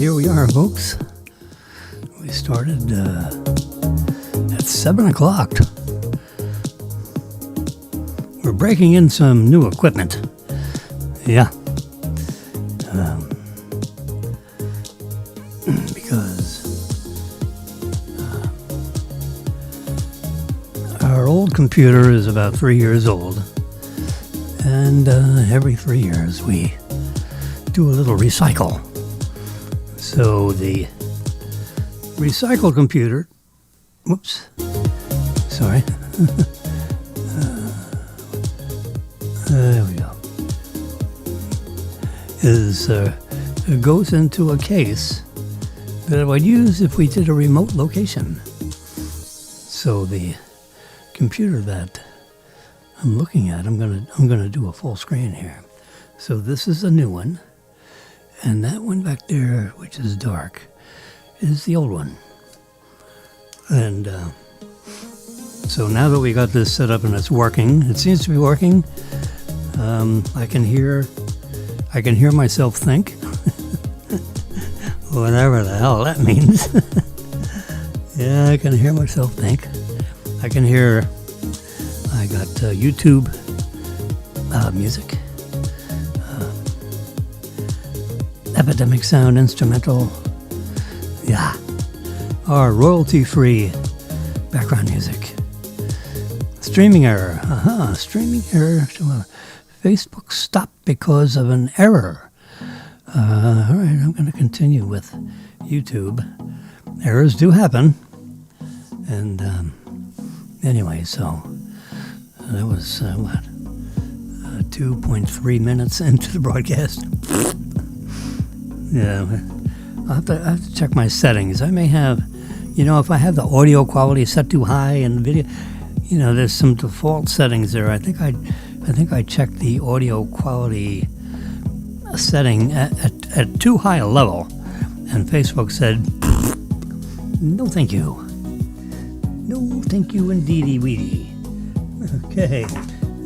here we are, folks. We started at 7 o'clock. We're breaking in some new equipment. Yeah. Because our old computer is about 3 years old. And every 3 years we do a little recycle. So the recycle computer, whoops, sorry. There we go. It goes into a case that I would use if we did a remote location. So the computer that I'm looking at, I'm gonna do a full screen here. So this is a new one, and that one back there, which is dark, is the old one. And so now that we got this set up and it's working, it seems to be working. I can hear myself think, whatever the hell that means. Yeah, I can hear myself think. I can hear. I got YouTube music, Epidemic Sound instrumental, yeah, or royalty-free background music. Streaming error, streaming error. Facebook stopped because of an error. All right, I'm going to continue with YouTube. Errors do happen, and anyway, so. That was, 2.3 minutes into the broadcast. Yeah, I'll have to check my settings. I may have, if I have the audio quality set too high and the video, there's some default settings there. I think I checked the audio quality setting at too high a level, and Facebook said, no thank you. No thank you indeedy weedy. Okay,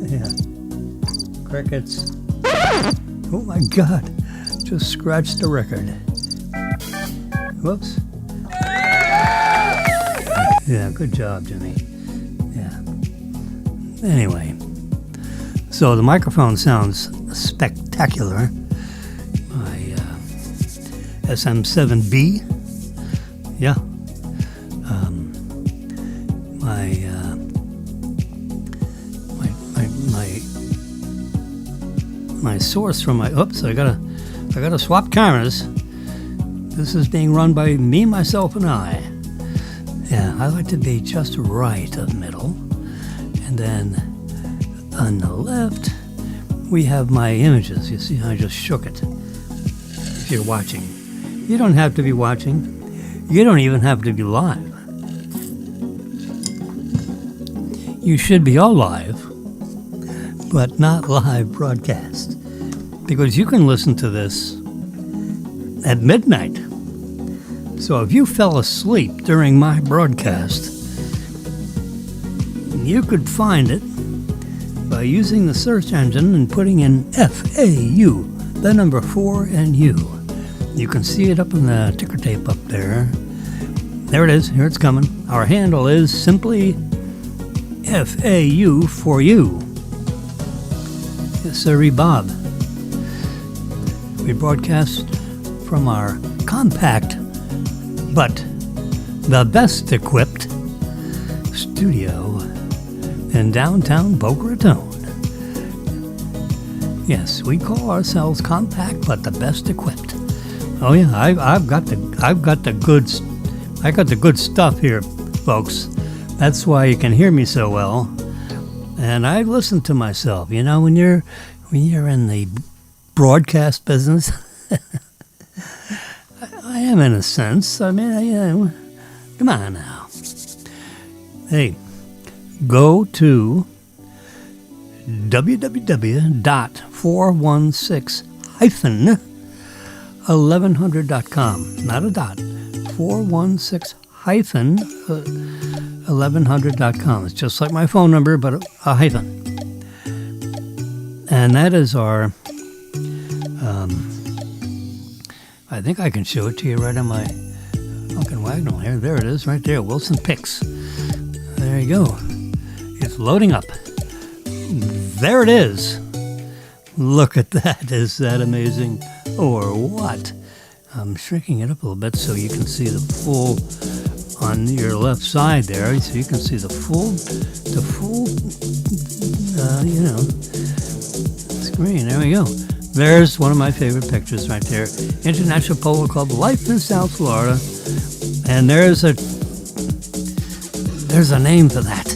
yeah, crickets. Oh my God, just scratched the record. Whoops. Yeah, good job, Jimmy. Yeah. Anyway, so the microphone sounds spectacular. My SM7B. Yeah. My source from my I gotta swap cameras. This is being run by me, myself, and I. Yeah, I like to be just right of middle. And then on the left we have my images. You see, I just shook it. If you're watching. You don't have to be watching. You don't even have to be live. You should be all live, but not live broadcast. Because you can listen to this at midnight. So if you fell asleep during my broadcast, you could find it by using the search engine and putting in FAU, the number 4 and U. You can see it up in the ticker tape up there. There it is. Here it's coming. Our handle is simply FAU for you. Yes, sirree, Bob. We broadcast from our compact but the best equipped studio in downtown Boca Raton. Yes, we call ourselves compact but the best equipped. Oh yeah, I got the good stuff here, folks. That's why you can hear me so well. And I listen to myself. When you're in the broadcast business, I am in a sense. I mean, come on now. Hey, go to www.416-1100.com. Not a dot. 416-1100.com. It's just like my phone number, but a hyphen. And that is our, I I think I can show it to you right on my fucking Wagnall here. There it is, right there. Wilson Pics. There you go. It's loading up. There it is. Look at that. Is that amazing or what? I'm shrinking it up a little bit so you can see the full on your left side there. So you can see the full, screen. There we go. There's one of my favorite pictures right there. International Polo Club, Life in South Florida. And there's a name for that.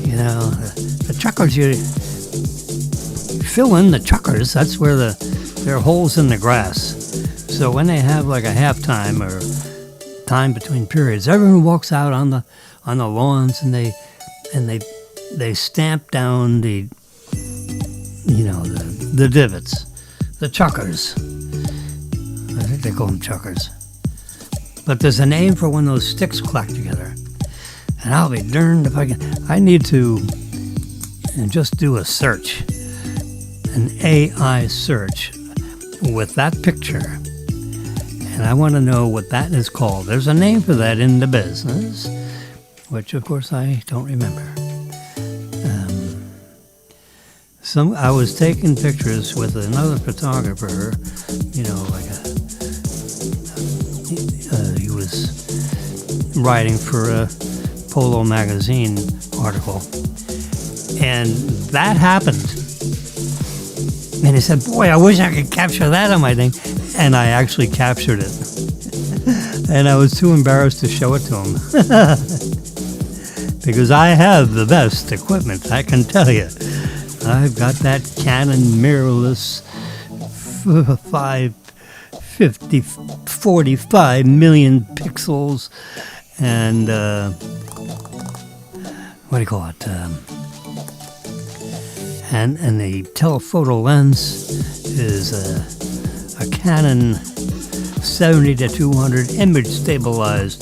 You know, the chuckers, you fill in the chuckers. That's where there are holes in the grass. So when they have like a halftime or time between periods, everyone walks out on the lawns and they stamp down the divots, the chuckers. I think they call them chuckers. But there's a name for when those sticks clack together. And I'll be darned if I need to just do a search, an AI search with that picture. And I want to know what that is called. There's a name for that in the business, which of course I don't remember. I was taking pictures with another photographer, he was writing for a Polo magazine article. And that happened. And he said, boy, I wish I could capture that on my thing. And I actually captured it. And I was too embarrassed to show it to him. Because I have the best equipment, I can tell you. I've got that Canon mirrorless 45 million pixels and what do you call it? And the telephoto lens is a Canon 70-200 image stabilized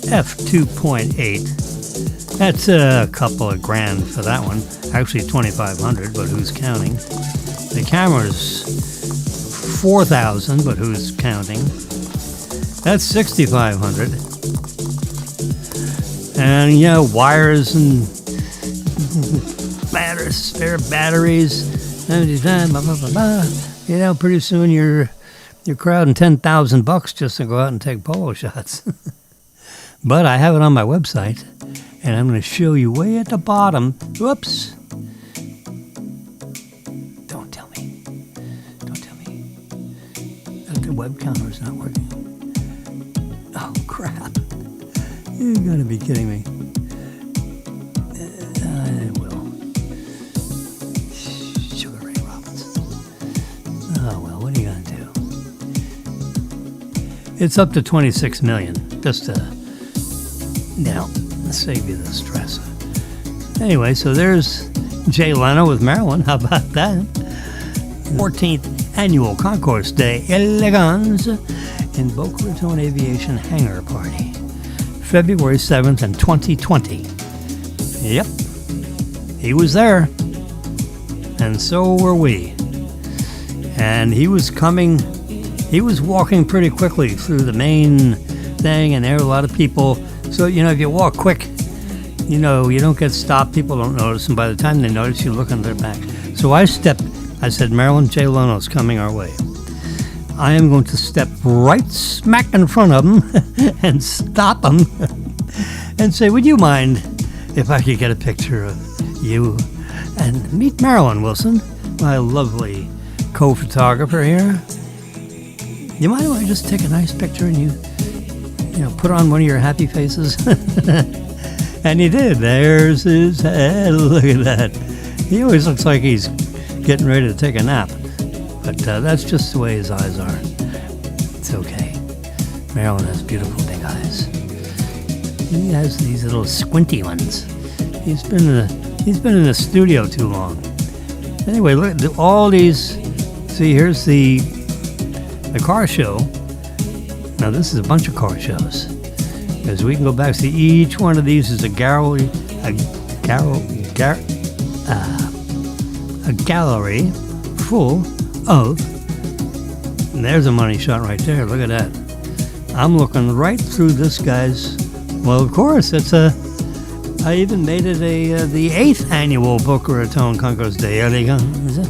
f2.8. That's a couple of grand for that one. Actually 2,500, but who's counting? The camera's 4,000, but who's counting? That's 6,500. And wires and spare batteries. Pretty soon you're crowding $10,000 just to go out and take polo shots. But I have it on my website, and I'm going to show you way at the bottom. Whoops. Don't tell me that the web counter is not working. Oh, crap. You gotta be kidding me. I will. Sugar Ray Robinson. Oh, well, what are you gonna do? It's up to 26 million, just to, save you the stress. Anyway, so there's Jay Leno with Marilyn. How about that? 14th Annual Concourse Day Elegance in Boca Raton Aviation Hangar Party. February 7th and 2020. Yep, he was there, and so were we. And he was walking pretty quickly through the main thing, and there were a lot of people. So, if you walk quick, you don't get stopped, people don't notice, and by the time they notice, you look on their back. So I said, Marilyn, Jay Leno's coming our way. I am going to step right smack in front of him and stop him and say, would you mind if I could get a picture of you? And meet Marilyn Wilson, my lovely co-photographer here. You mind if I just take a nice picture and you put on one of your happy faces? And he did. There's his head. Look at that. He always looks like he's getting ready to take a nap. But that's just the way his eyes are. It's okay. Marilyn has beautiful big eyes. He has these little squinty ones. He's been in the studio too long. Anyway, look at all these. See, here's the car show. Now this is a bunch of car shows, because we can go back. See, each one of these is a gallery full of And there's a money shot right there. Look at that. I'm looking right through this guy's. Well, of course, I even made it the 8th annual Boca Raton Concourse Day. There you go. Is it?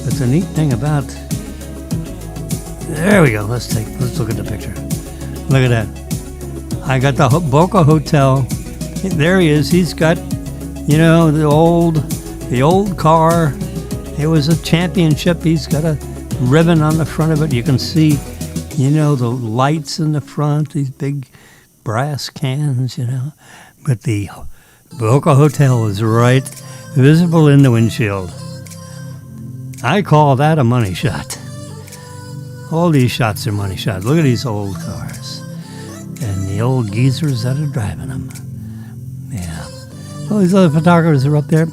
But the neat thing about. There we go. Let's look at the picture. Look at that. I got the Boca Hotel. There he is. He's got, the old car. It was a championship. He's got a ribbon on the front of it. You can see, the lights in the front, these big brass cans, But the Boca Hotel is right visible in the windshield. I call that a money shot. All these shots are money shots. Look at these old cars. And the old geezers that are driving them. Yeah. All these other photographers are up there.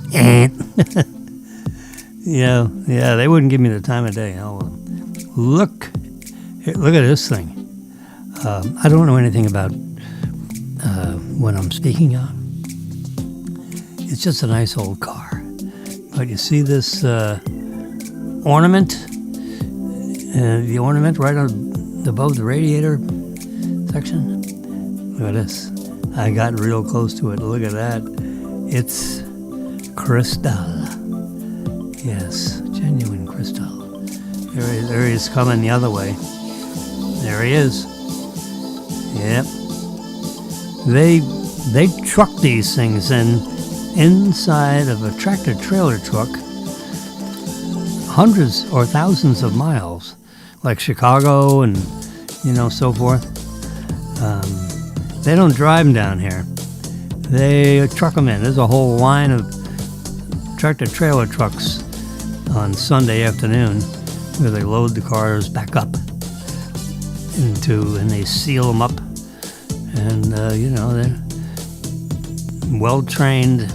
Yeah, they wouldn't give me the time of day. Oh, look at this thing. I don't know anything about what I'm speaking of. It's just a nice old car. But you see this ornament? The ornament right above the radiator section. Look at this. I got real close to it. Look at that. It's crystal. Yes, genuine crystal. There he is coming the other way. There he is. Yep. They truck these things inside of a tractor trailer truck hundreds or thousands of miles, like Chicago and so forth. They don't drive them down here. They truck them in. There's a whole line of tractor trailer trucks on Sunday afternoon where they load the cars back up and they seal them up. And, they're well trained.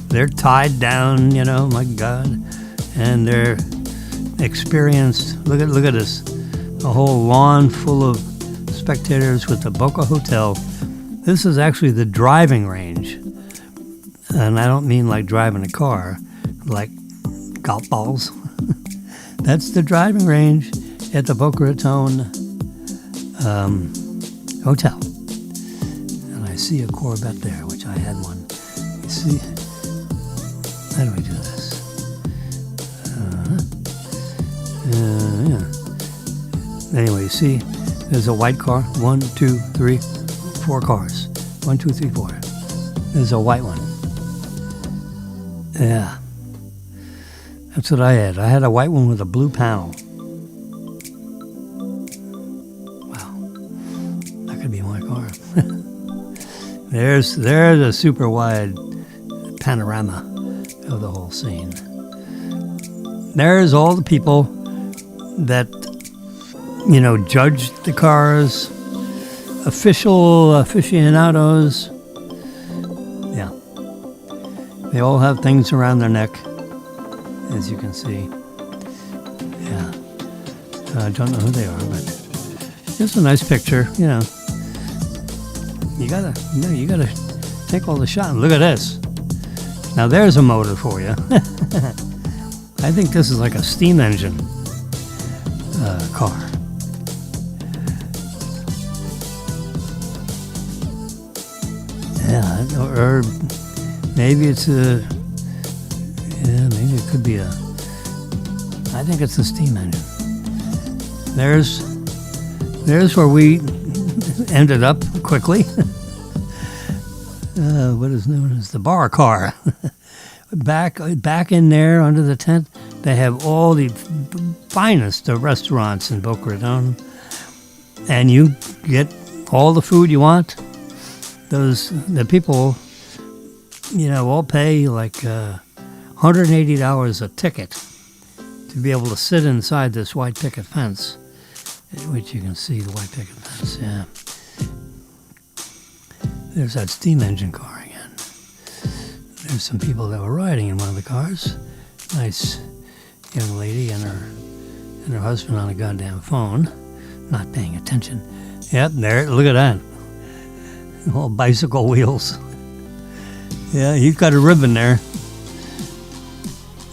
They're tied down, my God. And they're experienced. Look at this. A whole lawn full of spectators with the Boca Hotel. This is actually the driving range. And I don't mean like driving a car, like golf balls. That's the driving range at the Boca Raton Hotel. And I see a Corvette there, which I had one. You see? How do we do this? Yeah. Anyway, you see, there's a white car. 1, 2, 3, 4 cars. 1, 2, 3, 4. There's a white one. Yeah. That's what I had. I had a white one with a blue panel. Wow. That could be my car. There's a super wide panorama of the whole scene. There's all the people that, judged the cars, aficionados. Yeah. They all have things around their neck, as you can see. Yeah. I don't know who they are, but just a nice picture, You gotta take all the shots. Look at this. Now there's a motor for you. I think this is like a steam engine car. Yeah, or maybe it's maybe it could be I think it's a steam engine. There's where we ended up quickly. What is known as the bar car. Back in there under the tent, they have all the finest of restaurants in Boca Raton, and you get all the food you want. The people, all pay like $180 a ticket to be able to sit inside this white picket fence, which you can see the white picket fence. Yeah, there's that steam engine car again. There's some people that were riding in one of the cars. Nice young lady and her husband on a goddamn phone, not paying attention. Yep, there. Look at that. All bicycle wheels. Yeah, he's got a ribbon there.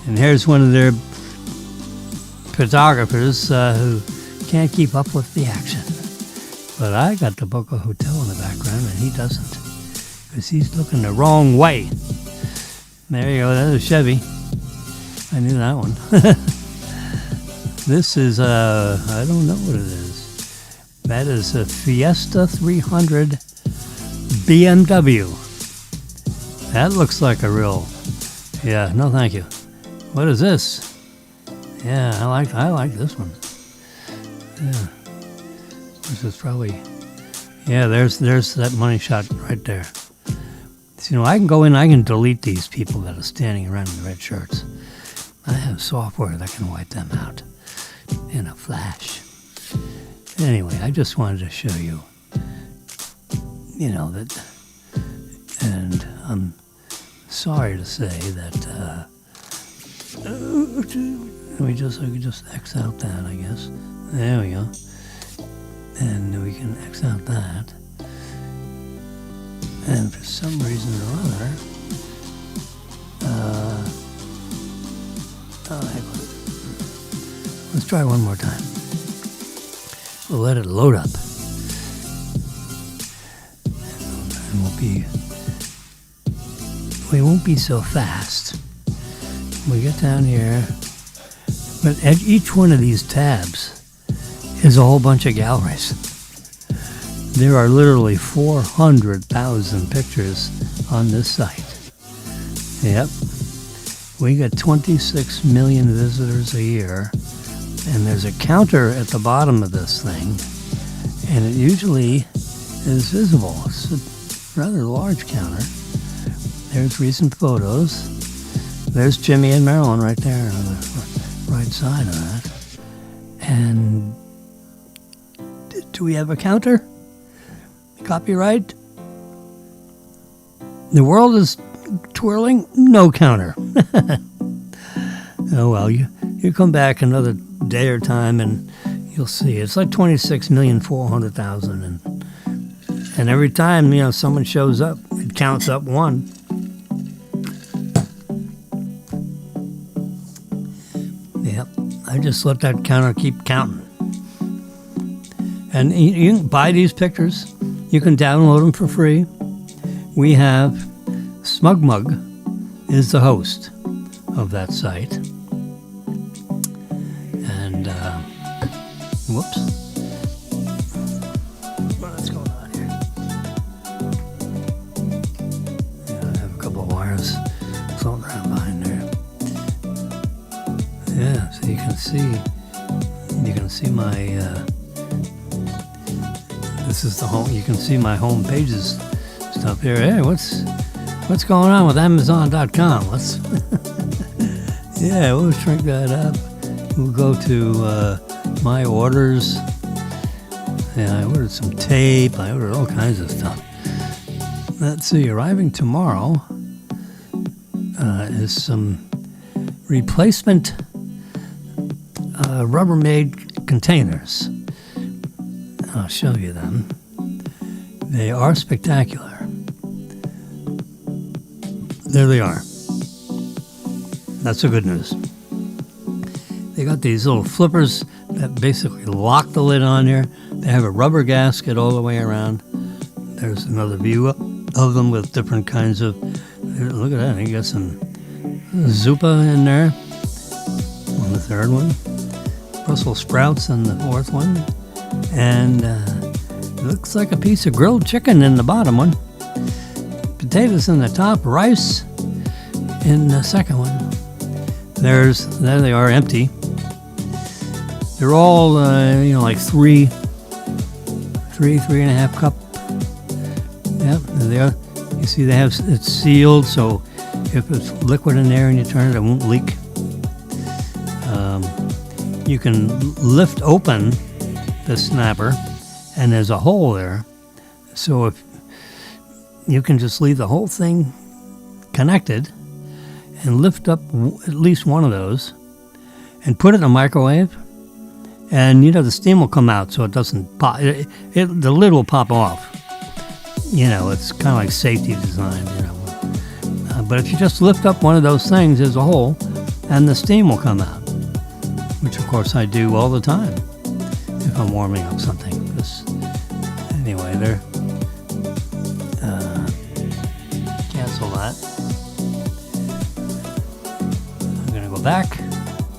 And here's one of their photographers who can't keep up with the action. But I got the Boca Hotel in the background, and he doesn't, because he's looking the wrong way. There you go, there's a Chevy. I knew that one. This is, I don't know what it is. That is a Fiesta 300 BMW. That looks like a real, yeah, no thank you. What is this? Yeah, I like this one. Yeah. This is probably, yeah, there's that money shot right there. So, I can go in, I can delete these people that are standing around in the red shirts. I have software that can wipe them out in a flash. Anyway, I just wanted to show you, that, and I'm sorry to say that, I can just X out that, I guess. There we go. And we can X out that. And for some reason or other, heck with it. Let's try one more time. We'll let it load up. And we won't be so fast. We get down here, but at each one of these tabs is a whole bunch of galleries. There are literally 400,000 pictures on this site. Yep. We get 26 million visitors a year, and there's a counter at the bottom of this thing, and it usually is visible. It's a rather large counter. There's recent photos. There's Jimmy and Marilyn right there on the right side of that. And do we have a counter? Copyright? The world is twirling? No counter. Oh well, you come back another day or time and you'll see. It's like 26,400,000, and every time someone shows up, it counts up one. Yep, I just let that counter keep counting. And you can buy these pictures. You can download them for free. We have SmugMug is the host of that site. And, whoops. What's going on here? Yeah, I have a couple of wires floating around behind there. Yeah, so you can see my, this is the home. You can see my home pages stuff here. Hey, what's going on with Amazon.com? Yeah, we'll shrink that up. We'll go to my orders. Yeah, I ordered some tape. I ordered all kinds of stuff. Let's see. Arriving tomorrow is some replacement Rubbermaid containers. I'll show you them. They are spectacular. There they are. That's the good news. They got these little flippers that basically lock the lid on here. They have a rubber gasket all the way around. There's another view of them with different kinds of... Look at that. You got some Zupa in there on the third one. Brussels sprouts on the fourth one. And it looks like a piece of grilled chicken in the bottom one. Potatoes in the top, rice in the second one. There they are, empty. They're all, like three and a half cup. Yep, there they are. You see, it's sealed, so if it's liquid in there and you turn it, it won't leak. You can lift open the snapper, and there's a hole there, so if you can just leave the whole thing connected and lift up at least one of those and put it in a microwave, and the steam will come out so it doesn't pop. The lid will pop off. It's kind of like safety design. But if you just lift up one of those things, there's a hole, and the steam will come out. which of course I do all the time if I'm warming up something. Anyway, there. Cancel that. I'm gonna go back.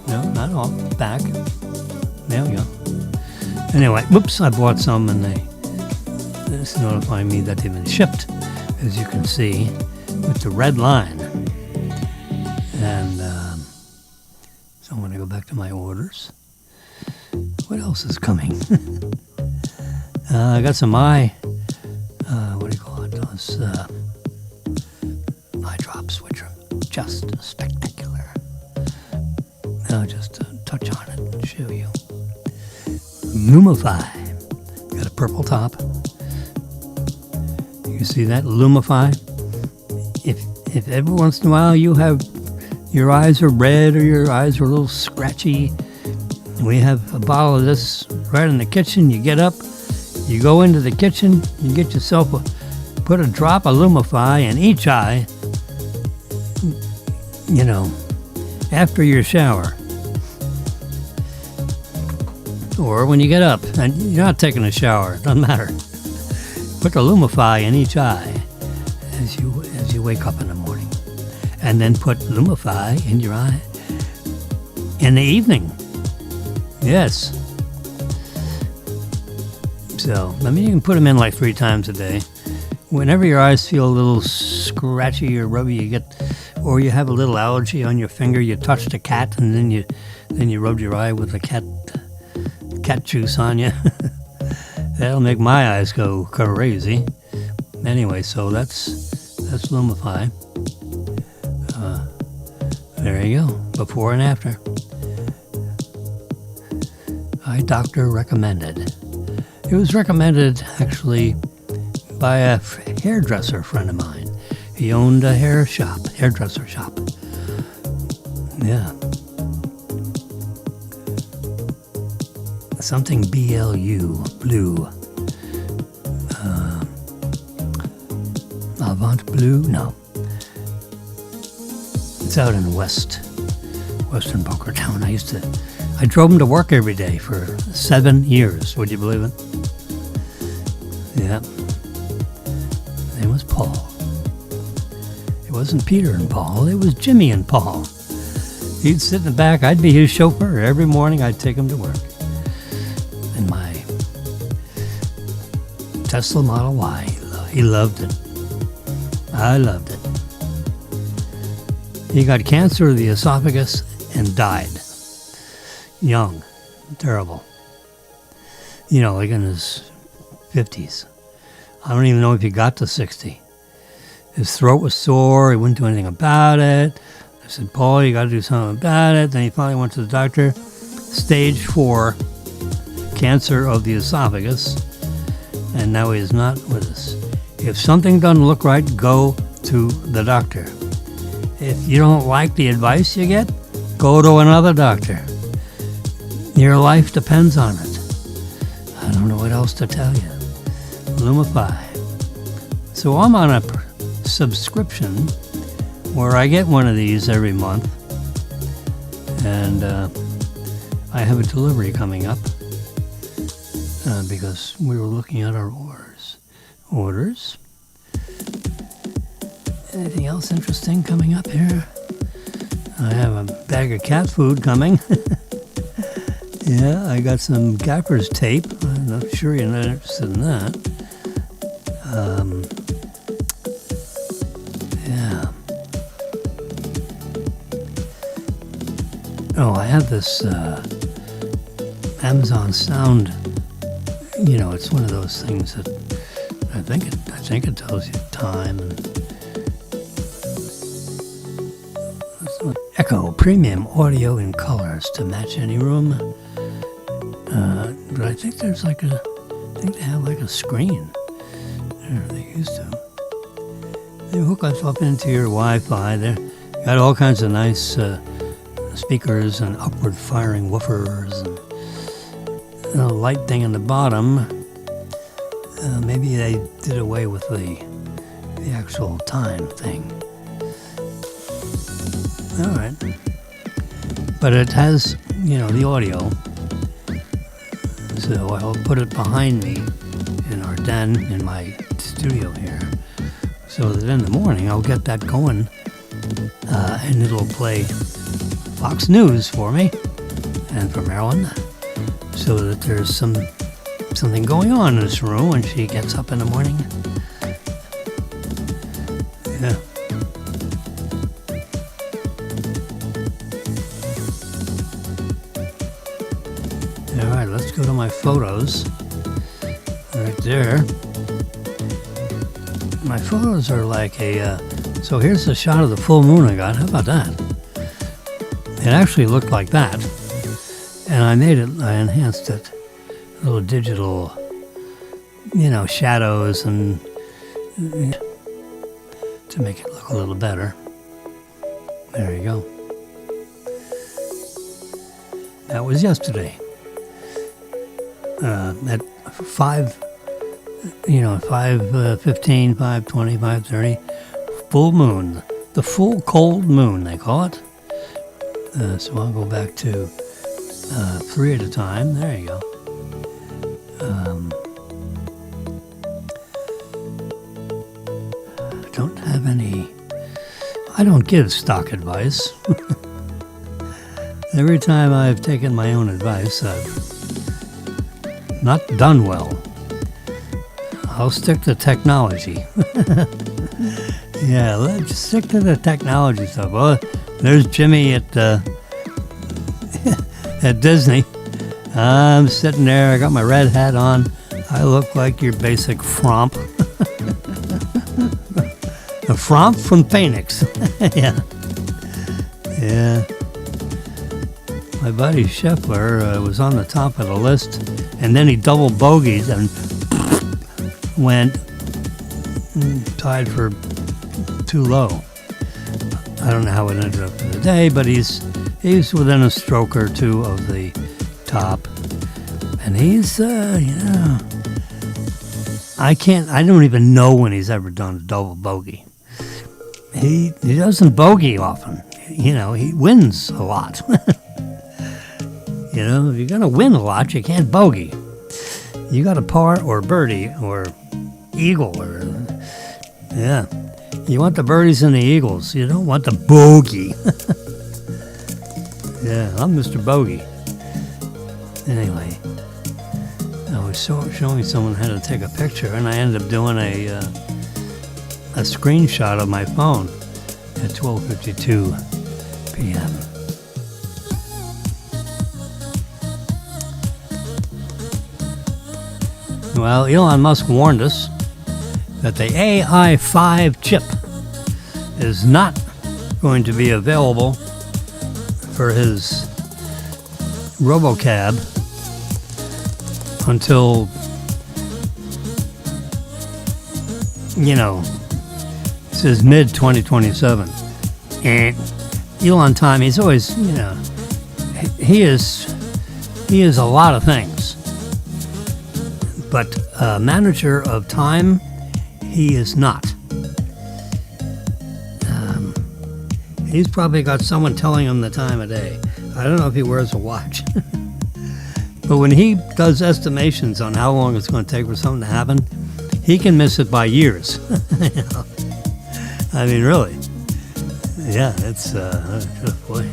No, not all. Back. There we go. Anyway, whoops! I bought some, and it's notifying me that they've been shipped, as you can see, with the red line. And so I'm gonna go back to my orders. What else is coming? I got some what do you call it? Those eye drops, which are just spectacular. I'll just touch on it and show you. Lumify. Got a purple top. You see that? Lumify. If every once in a while your eyes are red or your eyes are a little scratchy, we have a bottle of this right in the kitchen. You get up, you go into the kitchen, you get yourself put a drop of Lumify in each eye, after your shower. Or when you get up and you're not taking a shower, it doesn't matter. Put the Lumify in each eye as you wake up in the morning. And then put Lumify in your eye in the evening. Yes. So, you can put them in like 3 times a day. Whenever your eyes feel a little scratchy or rubby, or you have a little allergy on your finger, you touch the cat and then you rub your eye with the cat juice on you. That'll make my eyes go crazy. Anyway, so that's Lumify. There you go, before and after. Eye doctor recommended. It was recommended actually by a hairdresser friend of mine. He owned a hairdresser shop. Yeah. Something BLU, blue. Avant Blue? No. It's out in western Boca Raton. I drove him to work every day for 7 years. Would you believe it? Yeah. His name was Paul. It wasn't Peter and Paul. It was Jimmy and Paul. He'd sit in the back. I'd be his chauffeur. Every morning I'd take him to work. In my Tesla Model Y. He loved it. I loved it. He got cancer of the esophagus and died. Young. Terrible. Like in his 50s. I don't even know if he got to 60. His throat was sore. He wouldn't do anything about it. I said, Paul, you got to do something about it. Then he finally went to the doctor. Stage 4 cancer of the esophagus. And now he is not with us. If something doesn't look right, go to the doctor. If you don't like the advice you get, go to another doctor. Your life depends on it. I don't know what else to tell you. Lumify. So I'm on a subscription where I get one of these every month. And I have a delivery coming up because we were looking at our orders. Anything else interesting coming up here? I have a bag of cat food coming. Yeah, I got some gaffer's tape. I'm not sure you're not interested in that. Yeah. Oh, I have this Amazon Sound. It's one of those things that I think it tells you time. Echo Premium Audio in colors to match any room. But I think they have like a screen. They used to. They hook us up into your Wi-Fi. They got all kinds of nice speakers and upward firing woofers and a light thing in the bottom. Maybe they did away with the actual time thing. All right. But it has the audio. So I'll put it behind me in our den in my studio here, so that in the morning I'll get that going, and it'll play Fox News for me and for Marilyn, so that there's something going on in this room when she gets up in the morning. Yeah. All right, let's go to my photos. Right there. My photos are like so here's a shot of the full moon I got. How about that? It actually looked like that. And I enhanced it. Little digital, shadows and to make it look a little better. There you go. That was yesterday. At 5:15, 5:20, 5:30, full moon. The full cold moon, they call it. So I'll go back to 3 at a time. There you go. I don't give stock advice. Every time I've taken my own advice, I've not done well. I'll stick to technology. Yeah, let's stick to the technology stuff. Well, there's Jimmy at at Disney. I'm sitting there, I got my red hat on. I look like your basic fromp. A fromp from Phoenix. Yeah. My buddy Scheffler was on the top of the list, and then he double bogeyed and went tied for too low. I don't know how it ended up in the day, but he's within a stroke or two of the top, and he's I don't even know when he's ever done a double bogey. He doesn't bogey often. He wins a lot. If you're going to win a lot, you can't bogey. You got to par or birdie or eagle You want the birdies and the eagles. You don't want the bogey. Yeah, I'm Mr. Bogey. Anyway, I was showing someone how to take a picture, and I ended up doing a screenshot of my phone at 12:52 p.m. Well, Elon Musk warned us that the AI-5 chip is not going to be available for his RoboCab until, it says mid-2027. And Elon time, he's always, he is a lot of things. But manager of time, he is not. He's probably got someone telling him the time of day. I don't know if he wears a watch. But when he does estimations on how long it's going to take for something to happen, he can miss it by years. I mean, really. Yeah, it's, boy.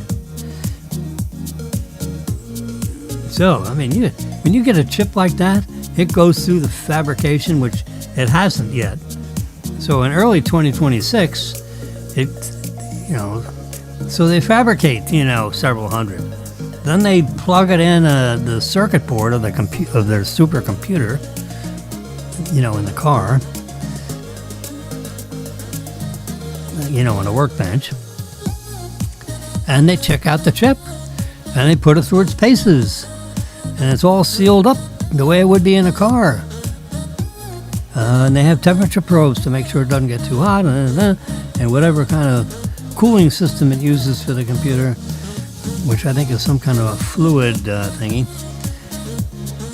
So, I mean, when you get a chip like that, it goes through the fabrication, which it hasn't yet. So in early 2026, so they fabricate, several hundred. Then they plug it in the circuit board of their supercomputer, in the car, on a workbench. And they check out the chip, and they put it through its paces. And it's all sealed up the way it would be in a car. And they have temperature probes to make sure it doesn't get too hot, and whatever kind of cooling system it uses for the computer, which I think is some kind of a fluid thingy,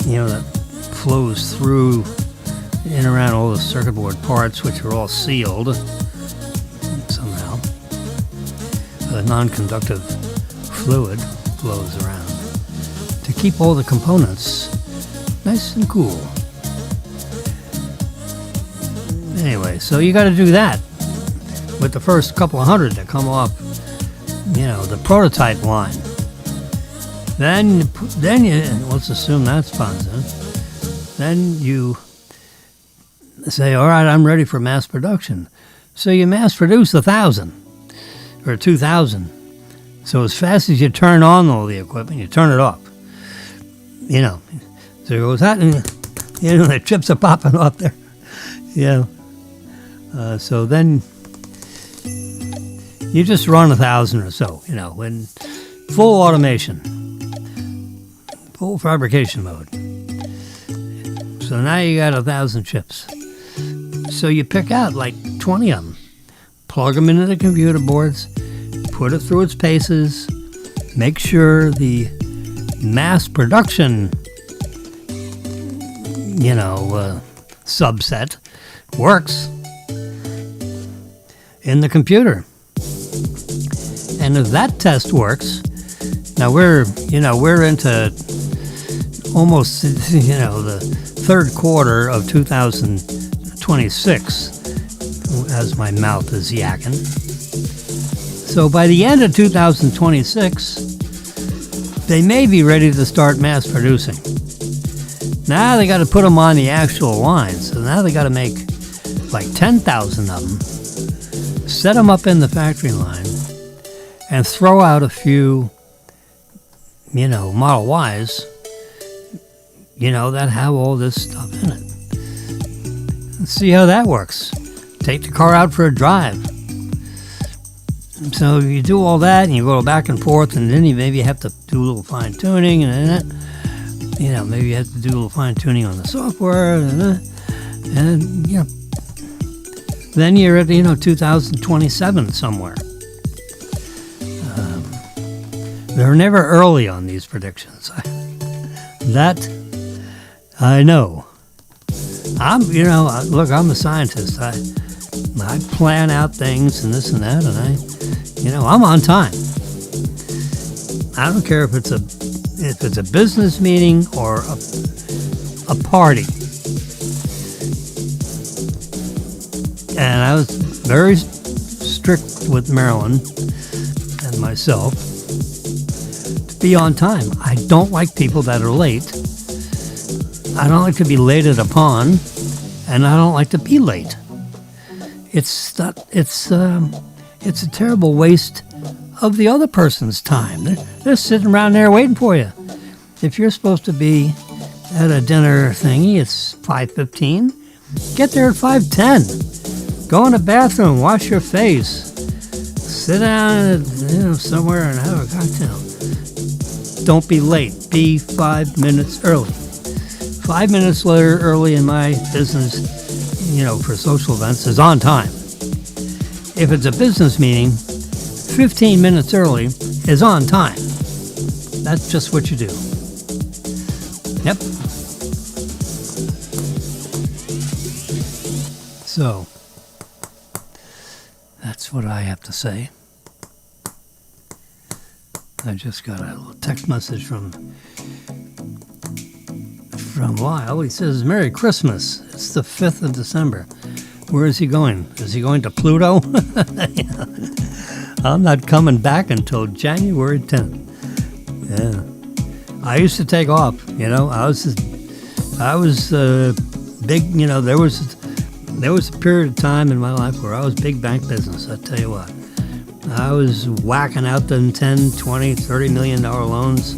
that flows through and around all the circuit board parts, which are all sealed somehow. A non-conductive fluid flows around. keep all the components nice and cool. Anyway, so you got to do that with the first couple of hundred that come off, the prototype line. Then you, let's assume that's positive. Then you say, all right, I'm ready for mass production. So you mass produce 1,000 or 2,000. So as fast as you turn on all the equipment, you turn it off. So it goes out, and the chips are popping off there. So then you just run 1,000 or so, in full automation, full fabrication mode. So now you got 1,000 chips. So you pick out like 20 of them, plug them into the computer boards, put it through its paces, make sure the mass production, subset works in the computer. And if that test works, now we're into almost, the third quarter of 2026, as my mouth is yakking. So by the end of 2026, they may be ready to start mass producing. Now they got to put them on the actual lines. So now they got to make like 10,000 of them, set them up in the factory line, and throw out a few, Model Ys, that have all this stuff in it. Let's see how that works. Take the car out for a drive. So you do all that, and you go back and forth, and then you maybe have to do a little fine tuning, and maybe you have to do a little fine tuning on the software, and then you're at 2027 somewhere. They're never early on these predictions. That I know. I'm a scientist. I plan out things and this and that, and I'm on time. I don't care if it's a business meeting or a party. And I was very strict with Marilyn and myself to be on time. I don't like people that are late. I don't like to be lated upon, and I don't like to be late. It's a terrible waste of the other person's time. They're sitting around there waiting for you. If you're supposed to be at a dinner thingy, it's 5:15. Get there at 5:10. Go in the bathroom, wash your face, sit down somewhere and have a cocktail. Don't be late. Be 5 minutes early. 5 minutes early in my business, for social events, is on time. If it's a business meeting, 15 minutes early is on time. That's just what you do. Yep. So, that's what I have to say. I just got a little text message from Lyle. He says, Merry Christmas. It's the 5th of December. Where is he going? Is he going to Pluto? I'm not coming back until January 10th. Yeah. I used to take off, I was big, there was a period of time in my life where I was big bank business, I tell you what. I was whacking out them 10, 20, $30 million loans.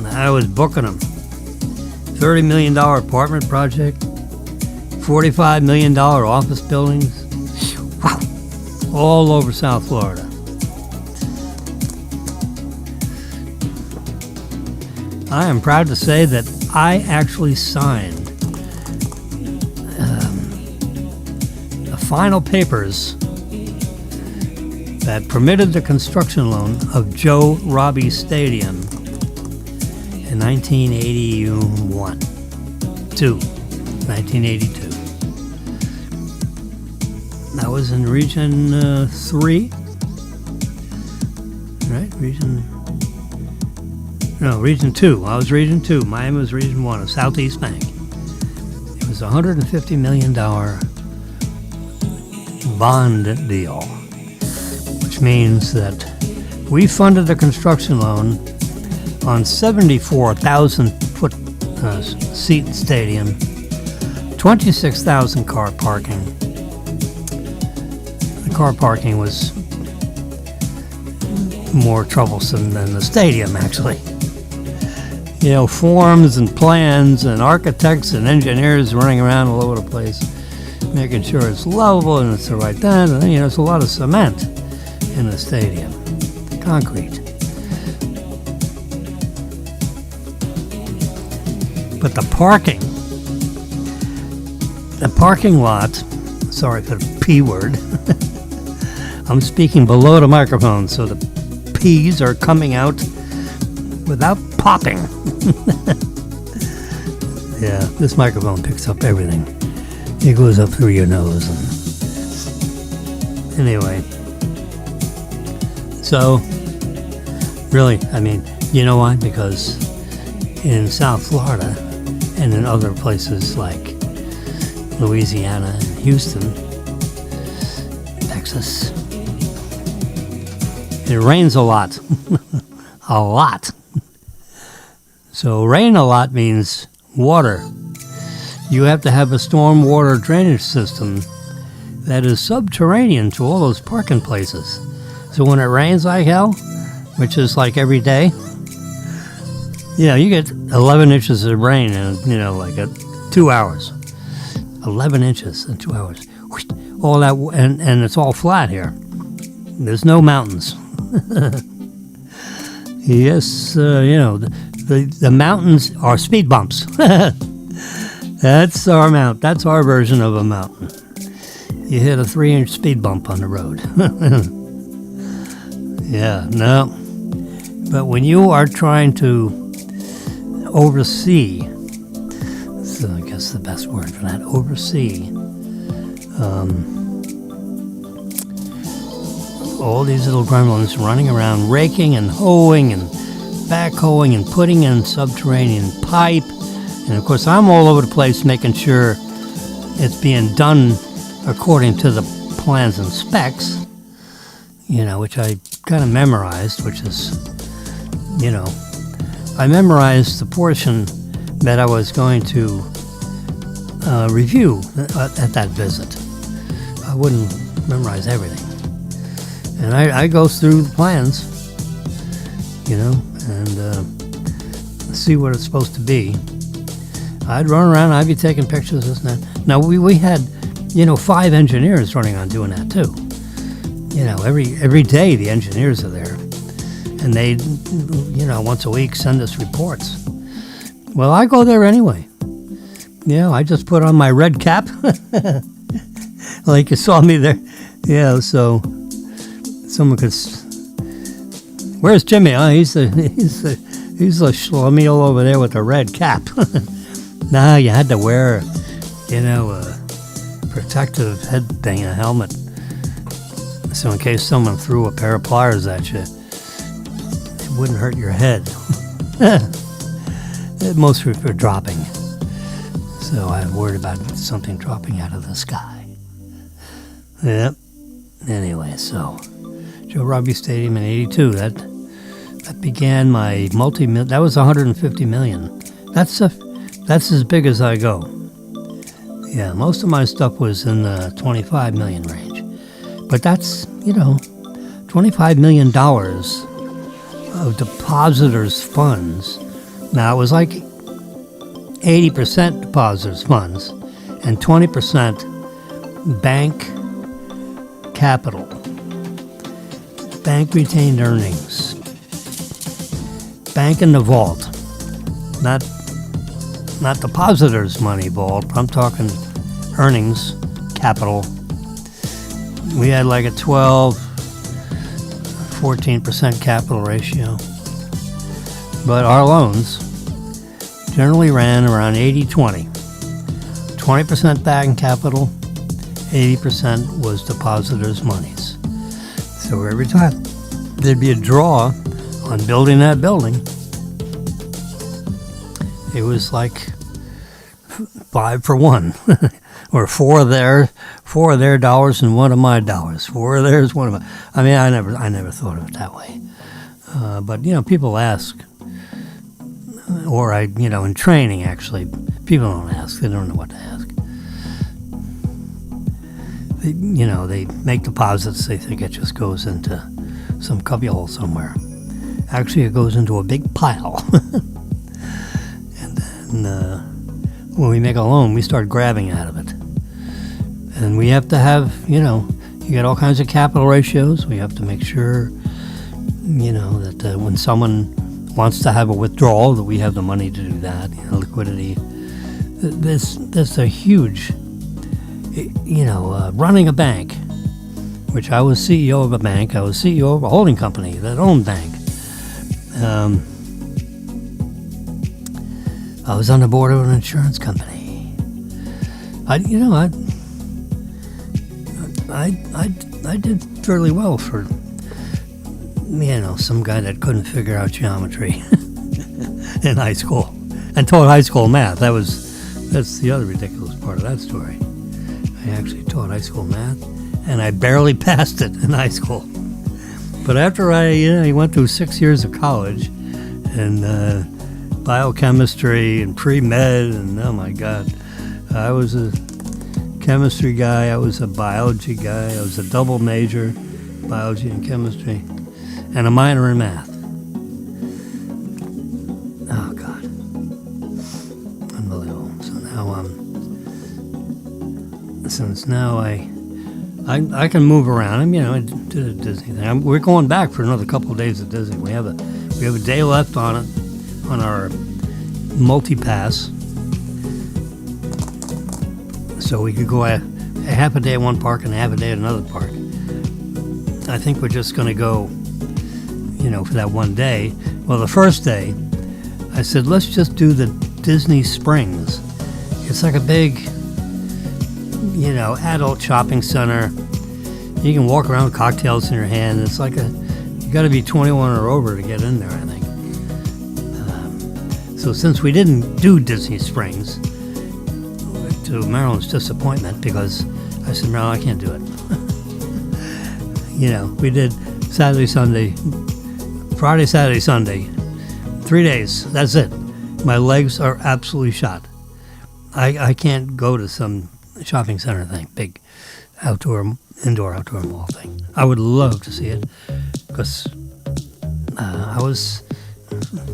I was booking them. $30 million apartment project, $45 million office buildings. Wow. All over South Florida. I am proud to say that I actually signed the final papers that permitted the construction loan of Joe Robbie Stadium in 1982. That was in Region 3, right? No, Region 2. I was Region 2. Miami was Region 1 of Southeast Bank. It was a $150 million bond deal, which means that we funded a construction loan on 74,000 foot seat stadium, 26,000 car parking. The car parking was more troublesome than the stadium, actually. You know, forms and plans and architects and engineers running around all over the place, making sure it's level and it's the right time. And, you know, there's a lot of cement in the stadium, concrete. But the parking lot, sorry for the P word, I'm speaking below the microphone, so the P's are coming out without popping. Yeah, this microphone picks up everything. It goes up through your nose. And anyway, so really, I mean, you know why? Because in South Florida and in other places like Louisiana and Houston, Texas, it rains a lot. A lot. So rain a lot means water. You have to have a storm water drainage system that is subterranean to all those parking places. So when it rains like hell, which is like every day, you know, you get 11 inches of rain in, you know, like 2 hours. 11 inches in 2 hours. All that, and it's all flat here. There's no mountains. Yes, you know, the mountains are speed bumps. That's our mount. That's our version of a mountain. You hit a 3-inch speed bump on the road. Yeah, no. But when you are trying to oversee, so I guess the best word for that, oversee, all these little gremlins running around raking and hoeing and backhoeing and putting in subterranean pipe. And of course, I'm all over the place making sure it's being done according to the plans and specs, you know, which I kind of memorized, which is, you know, I memorized the portion that I was going to review at that visit. I wouldn't memorize everything. And I go through the plans, you know, and see what it's supposed to be. I'd run around, I'd be taking pictures, this and that. Now, we had, you know, 5 engineers running on doing that, too. You know, every day the engineers are there. And they, you know, once a week send us reports. Well, I go there anyway. You know, I just put on my red cap. Like you saw me there. Yeah, so someone could... Where's Jimmy? Oh, he's the schlemiel over there with the red cap. Nah, you had to wear, you know, a protective head thing, a helmet. So in case someone threw a pair of pliers at you, it wouldn't hurt your head. Mostly for dropping. So I'm worried about something dropping out of the sky. Yep. Anyway, so Joe Robbie Stadium in '82. That began my that was 150 million. That's as big as I go. Yeah, most of my stuff was in the 25 million range. But that's, you know, $25 million of depositors' funds. Now, it was like 80% depositors' funds and 20% bank capital. Bank retained earnings. Bank in the vault. Not depositors' money vault. I'm talking earnings, capital. We had like a 14% capital ratio. But our loans generally ran around 80-20. 20% bank capital, 80% was depositors' monies. So every time there'd be a draw on building that building, it was like 5 for 1, or four of their dollars and one of my dollars. Four of theirs, one of my. I mean, I never thought of it that way. But people ask, or in training actually, people don't ask. They don't know what to ask. They make deposits. They think it just goes into some cubbyhole somewhere. Actually, it goes into a big pile. And then when we make a loan, we start grabbing out of it. And we have to have, you got all kinds of capital ratios. We have to make sure, that when someone wants to have a withdrawal, that we have the money to do that, liquidity. There's a huge, running a bank, which I was CEO of a bank. I was CEO of a holding company that owned bank. I was on the board of an insurance company. I did fairly well for, some guy that couldn't figure out geometry in high school and taught high school math. That's the other ridiculous part of that story. I actually taught high school math, and I barely passed it in high school. But after I went through 6 years of college and biochemistry and pre-med, and oh my God, I was a chemistry guy, I was a biology guy, I was a double major, biology and chemistry, and a minor in math. Oh God, unbelievable. So now I can move around. I did a Disney thing. We're going back for another couple of days at Disney. We have a day left on it, on our multi-pass. So we could go a half a day at one park and a half a day at another park. I think we're just going to go, for that one day. Well, the first day, I said, let's just do the Disney Springs. It's like a big, adult shopping center. You can walk around with cocktails in your hand. It's like you got to be 21 or over to get in there, I think. So since we didn't do Disney Springs, to Marilyn's disappointment, because I said, Marilyn, I can't do it. We did Saturday, Sunday, Friday, Saturday, Sunday, 3 days. That's it. My legs are absolutely shot. I can't go to some shopping center thing, big indoor, outdoor mall thing. I would love to see it, because I was,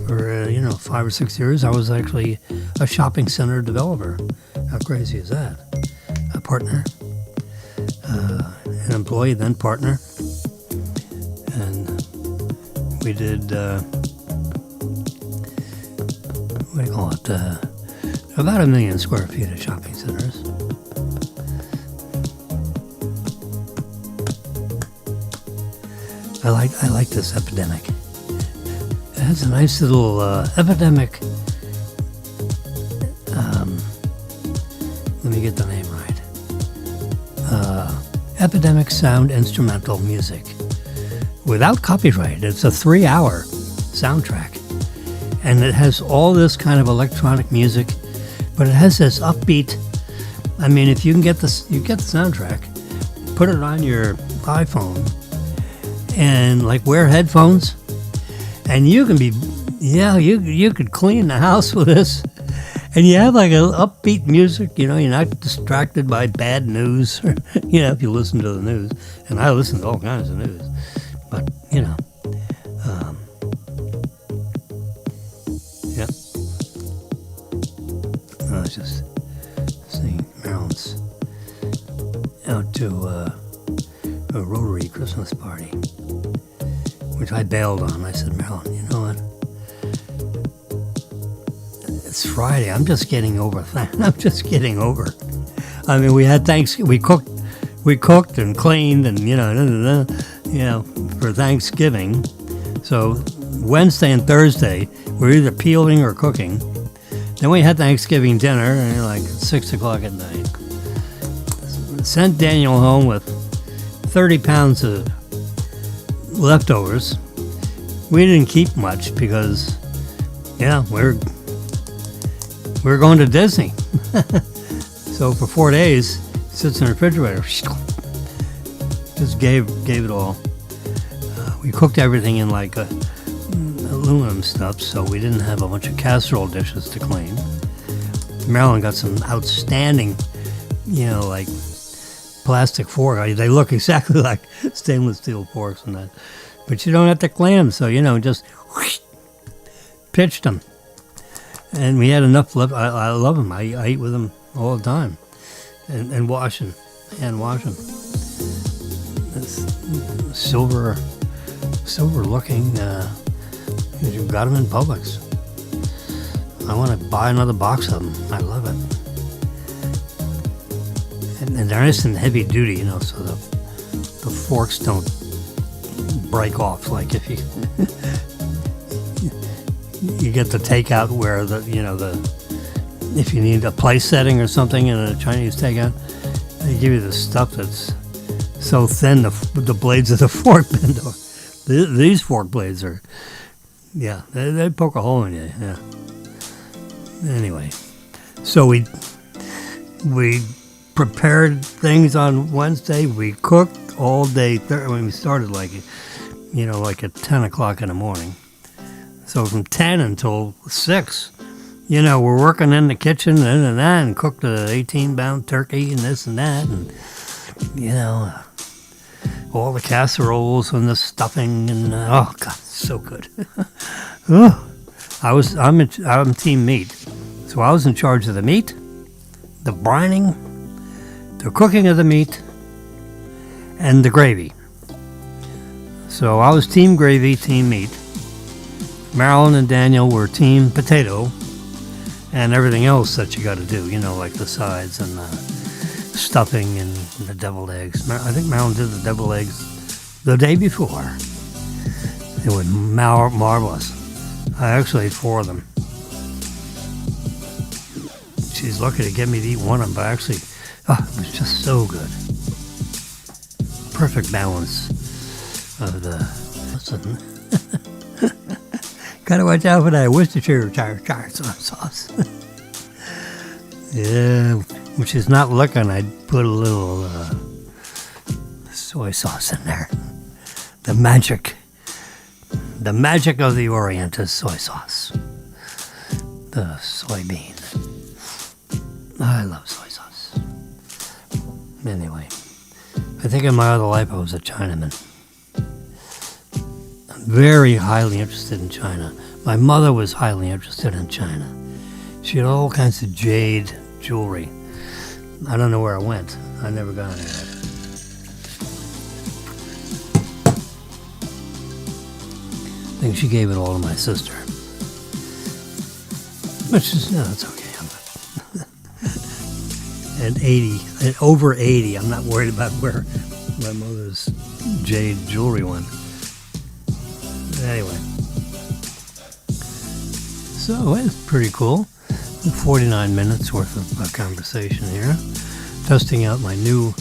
for 5 or 6 years, I was actually a shopping center developer. How crazy is that? A partner, an employee, then partner, and we did, what do you call it, about 1 million square feet of shopping centers. I like this epidemic. It has a nice little epidemic. Let me get the name right. Epidemic Sound Instrumental Music. Without copyright. It's a 3-hour soundtrack. And it has all this kind of electronic music, but it has this upbeat. I mean, if you can get this, you get the soundtrack, put it on your iPhone, and wear headphones, and you can be, you could clean the house with this, and you have a upbeat music. You're not distracted by bad news, or, if you listen to the news, and I listen to all kinds of news, but yep. I was just seeing Marilyn's out to a Rotary Christmas party, which I bailed on. I said, Marilyn, you know what? It's Friday. I'm just getting over. I'm just getting over. I mean, we had Thanksgiving. We cooked and cleaned and for Thanksgiving. So Wednesday and Thursday we're either peeling or cooking. Then we had Thanksgiving dinner at 6 o'clock at night. Sent Daniel home with 30 pounds of leftovers. We didn't keep much because, We were going to Disney. So for 4 days, sits in the refrigerator. Just gave it all. We cooked everything in like aluminum stuff, so we didn't have a bunch of casserole dishes to clean. Marilyn got some outstanding, like plastic fork. They look exactly like stainless steel forks and that. But you don't have to clean them, so, just whoosh, pitched them. And we had enough left. I love them. I eat with them all the time. And wash them. Hand wash them. It's silver looking. You got them in Publix. I want to buy another box of them. I love it. And they're nice and heavy duty, so the forks don't break off. Like if you you get the takeout where if you need a place setting or something in a Chinese takeout, they give you the stuff that's so thin the blades of the fork bend over. These fork blades are, they poke a hole in you. Yeah. Anyway, so we prepared things on Wednesday. We cooked all day. When we started like at 10 o'clock in the morning. So from 10 until 6, we're working in the kitchen and cooked a 18-pound turkey and this and that, and all the casseroles and the stuffing and oh god, so good. I'm team meat, so I was in charge of the meat, the brining, the cooking of the meat, and the gravy. So I was team gravy, team meat. Marilyn and Daniel were team potato, and everything else that you got to do, like the sides and the stuffing and the deviled eggs. I think Marilyn did the deviled eggs the day before. They were marvelous. I actually ate 4 of them. She's lucky to get me to eat one of them, but actually, it was just so good. Perfect balance of the... Listen. Gotta watch out for that Worcestershire sauce. Yeah, when she's not looking, I'd put a little soy sauce in there. The magic of the Orient is soy sauce. The soybean. I love soy sauce. Anyway, I think in my other life I was a Chinaman. Very highly interested in China. My mother was highly interested in China. She had all kinds of jade jewelry. I don't know where it went. I never got any of that. I think she gave it all to my sister. Which is, it's okay. At 80, at over 80, I'm not worried about where my mother's jade jewelry went. Anyway, so it's pretty cool. 49 minutes worth of conversation here, testing out my new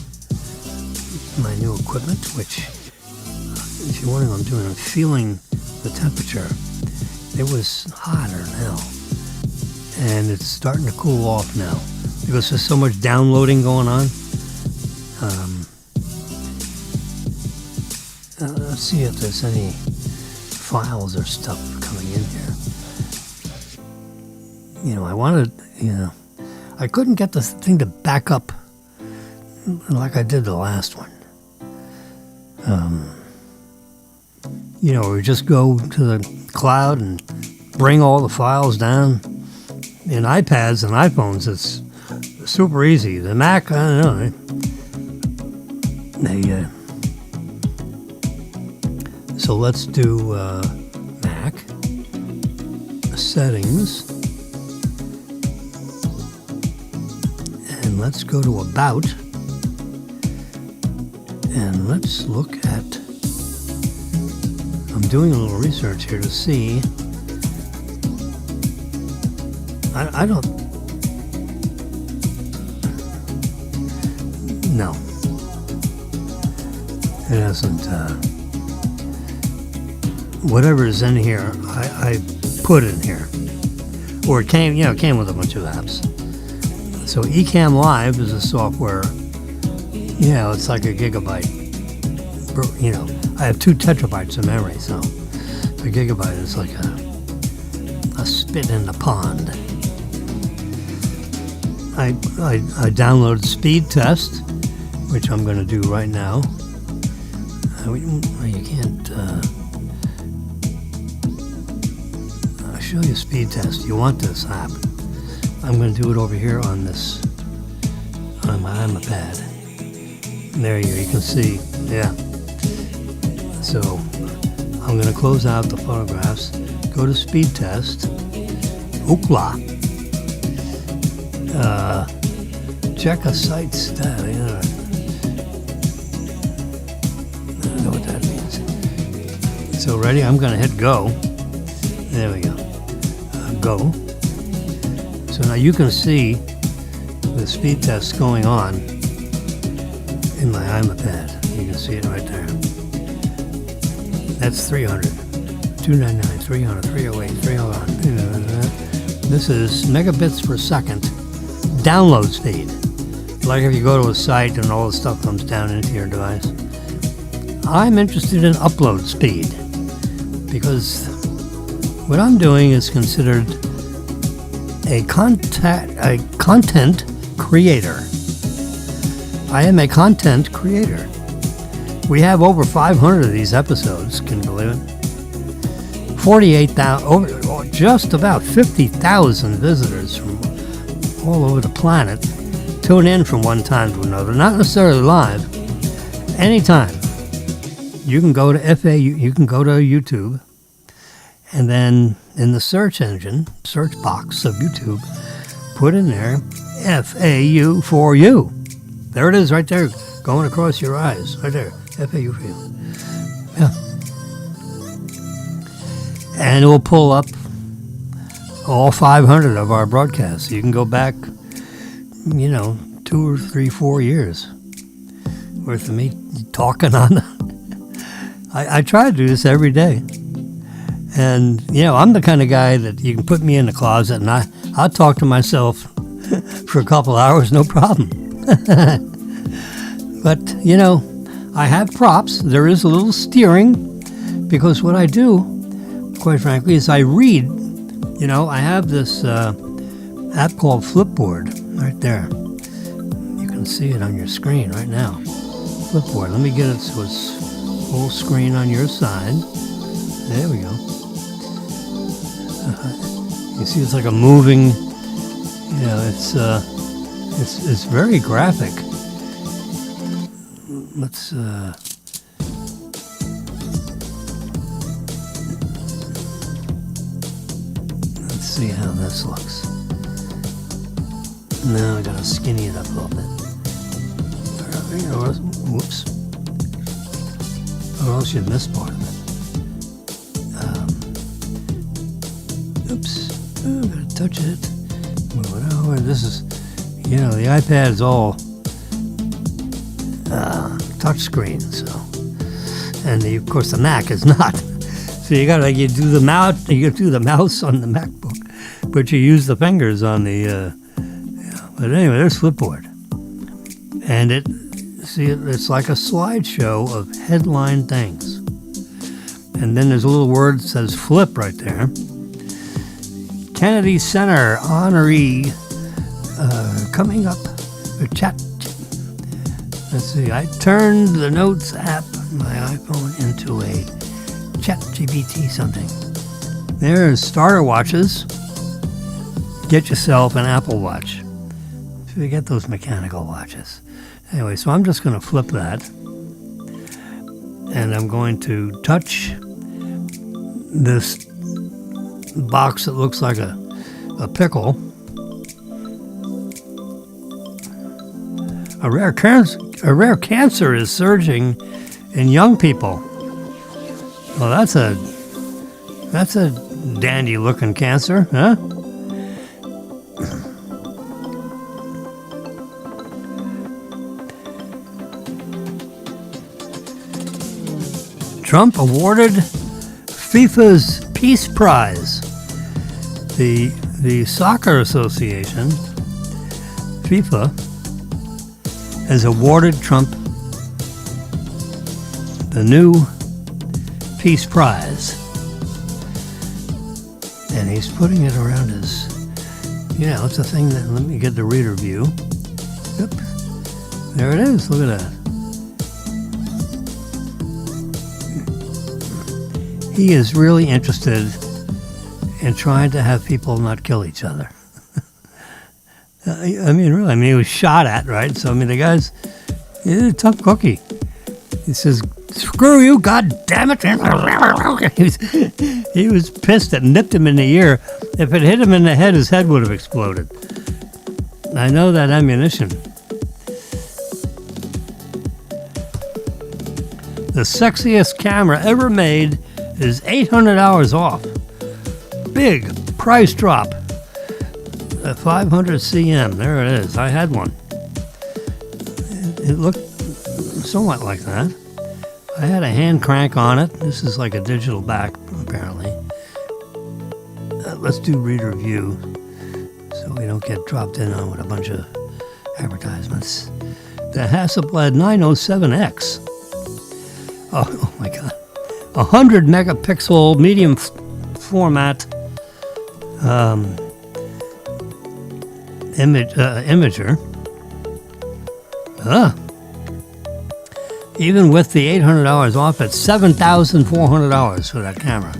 equipment. Which, if you're wondering what I'm doing, I'm feeling the temperature. It was hotter than hell, and it's starting to cool off now because there's so much downloading going on. Let's see if there's any files or stuff coming in here. I wanted, I couldn't get this thing to back up like I did the last one. We just go to the cloud and bring all the files down. In iPads and iPhones, it's super easy. The Mac, I don't know. So let's do Mac settings, and let's go to About, and let's look at. I'm doing a little research here to see. I don't. No, it hasn't. Whatever is in here, I put in here. or it came with a bunch of apps. So Ecamm Live is a software, it's like a gigabyte. I have 2 terabytes of memory, so a gigabyte is like a spit in the pond. I downloaded Speed Test, which I'm going to do right now. You can't. I'll show you Speed Test. You want this app? I'm going to do it over here on my iPad. There you can see. Yeah. So I'm going to close out the photographs. Go to Speed Test. Ookla. Check a site stat. I don't know what that means. So ready? I'm going to hit go. There we go. Go. So now you can see the speed test going on in my iPad. You can see it right there. That's 300, 299, 300, 308, 301. This is megabits per second download speed. Like if you go to a site and all the stuff comes down into your device. I'm interested in upload speed because what I'm doing is considered a content creator. I am a content creator. We have over 500 of these episodes, can you believe it? 48,000, just about 50,000 visitors from all over the planet tune in from one time to another, not necessarily live, anytime. You can go to you can go to YouTube, and then in the search box of YouTube, put in there FAU for you. There it is right there, going across your eyes, right there, FAU for you. Yeah. And it will pull up all 500 of our broadcasts. You can go back, 2 or 3, 4 years worth of me talking on. I try to do this every day. And, I'm the kind of guy that you can put me in the closet and I'll talk to myself for a couple hours, no problem. But, I have props. There is a little steering because what I do, quite frankly, is I read. I have this app called Flipboard right there. You can see it on your screen right now. Flipboard. Let me get it so it's full screen on your side. There we go. You see, it's like a moving. It's very graphic. Let's. See how this looks. Now I gotta skinny it up a little bit. Whoops. Or else you missed part of it. Oops. I'm gonna touch it. Move it over. This is, the iPad is all touch screen, so. And of course the Mac is not. So you do the mouse on the MacBook, but you use the fingers on the. But anyway, there's Flipboard, and it's like a slideshow of headline things, and then there's a little word that says "flip" right there. Kennedy Center honoree coming up. Chat. Let's see. I turned the Notes app, my iPhone, into a ChatGPT something. There's starter watches. Get yourself an Apple Watch. Forget those mechanical watches. Anyway, so I'm just going to flip that. And I'm going to touch this box that looks like a pickle. A rare cancer is surging in young people. Well, that's a dandy-looking cancer, huh? Trump awarded FIFA's Peace Prize. The the Soccer Association, FIFA, has awarded Trump the new Peace Prize. And he's putting it around his, it's a thing that, let me get the reader view. Yep. There it is. Look at that. He is really interested in trying to have people not kill each other. Really, he was shot at, right? So, the guy's he's a tough cookie. He says, "Screw you, God damn it." He was pissed. It nipped him in the ear. If it hit him in the head, his head would have exploded. I know that ammunition. The sexiest camera ever made is 800 hours off. Big price drop. A 500 cm. There it is. I had one. It looked somewhat like that. I had a hand crank on it. This is like a digital back, apparently. Let's do reader view so we don't get dropped in on with a bunch of advertisements. The Hasselblad 907X. Oh my God. 100 megapixel medium format imager. Even with the 800 hours off, it's $7,400 for that camera.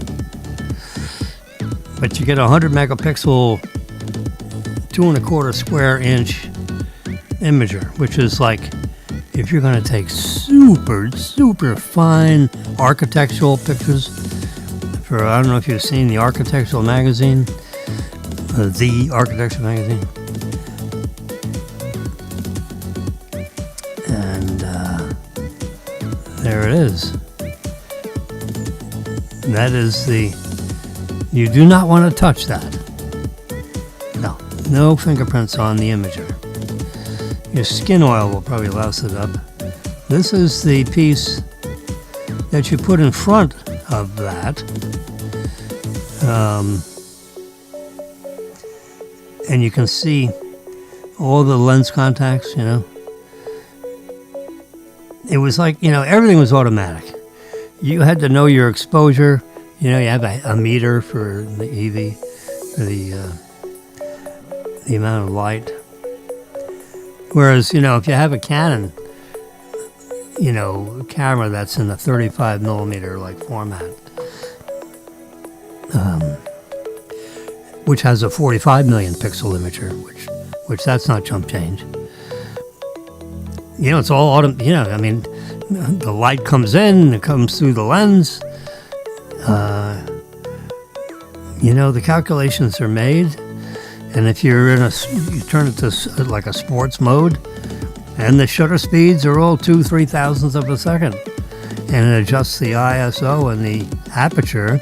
But you get a 100 megapixel, 2¼ square inch imager, which is like, if you're going to take super, super fine architectural pictures, I don't know if you've seen the Architectural Magazine, the Architectural Magazine. And there it is. That is you do not want to touch that. No fingerprints on the imager. Your skin oil will probably louse it up. This is the piece that you put in front of that. And you can see all the lens contacts, It was like, everything was automatic. You had to know your exposure. You have a meter for the EV, for the amount of light. Whereas, if you have a Canon, camera that's in the 35 millimeter format, which has a 45 million pixel imager, which that's not chump change. It's all the light comes in, it comes through the lens. The calculations are made, and if you turn it to like a sports mode, and the shutter speeds are all 2-3 thousandths of a second, and it adjusts the ISO and the aperture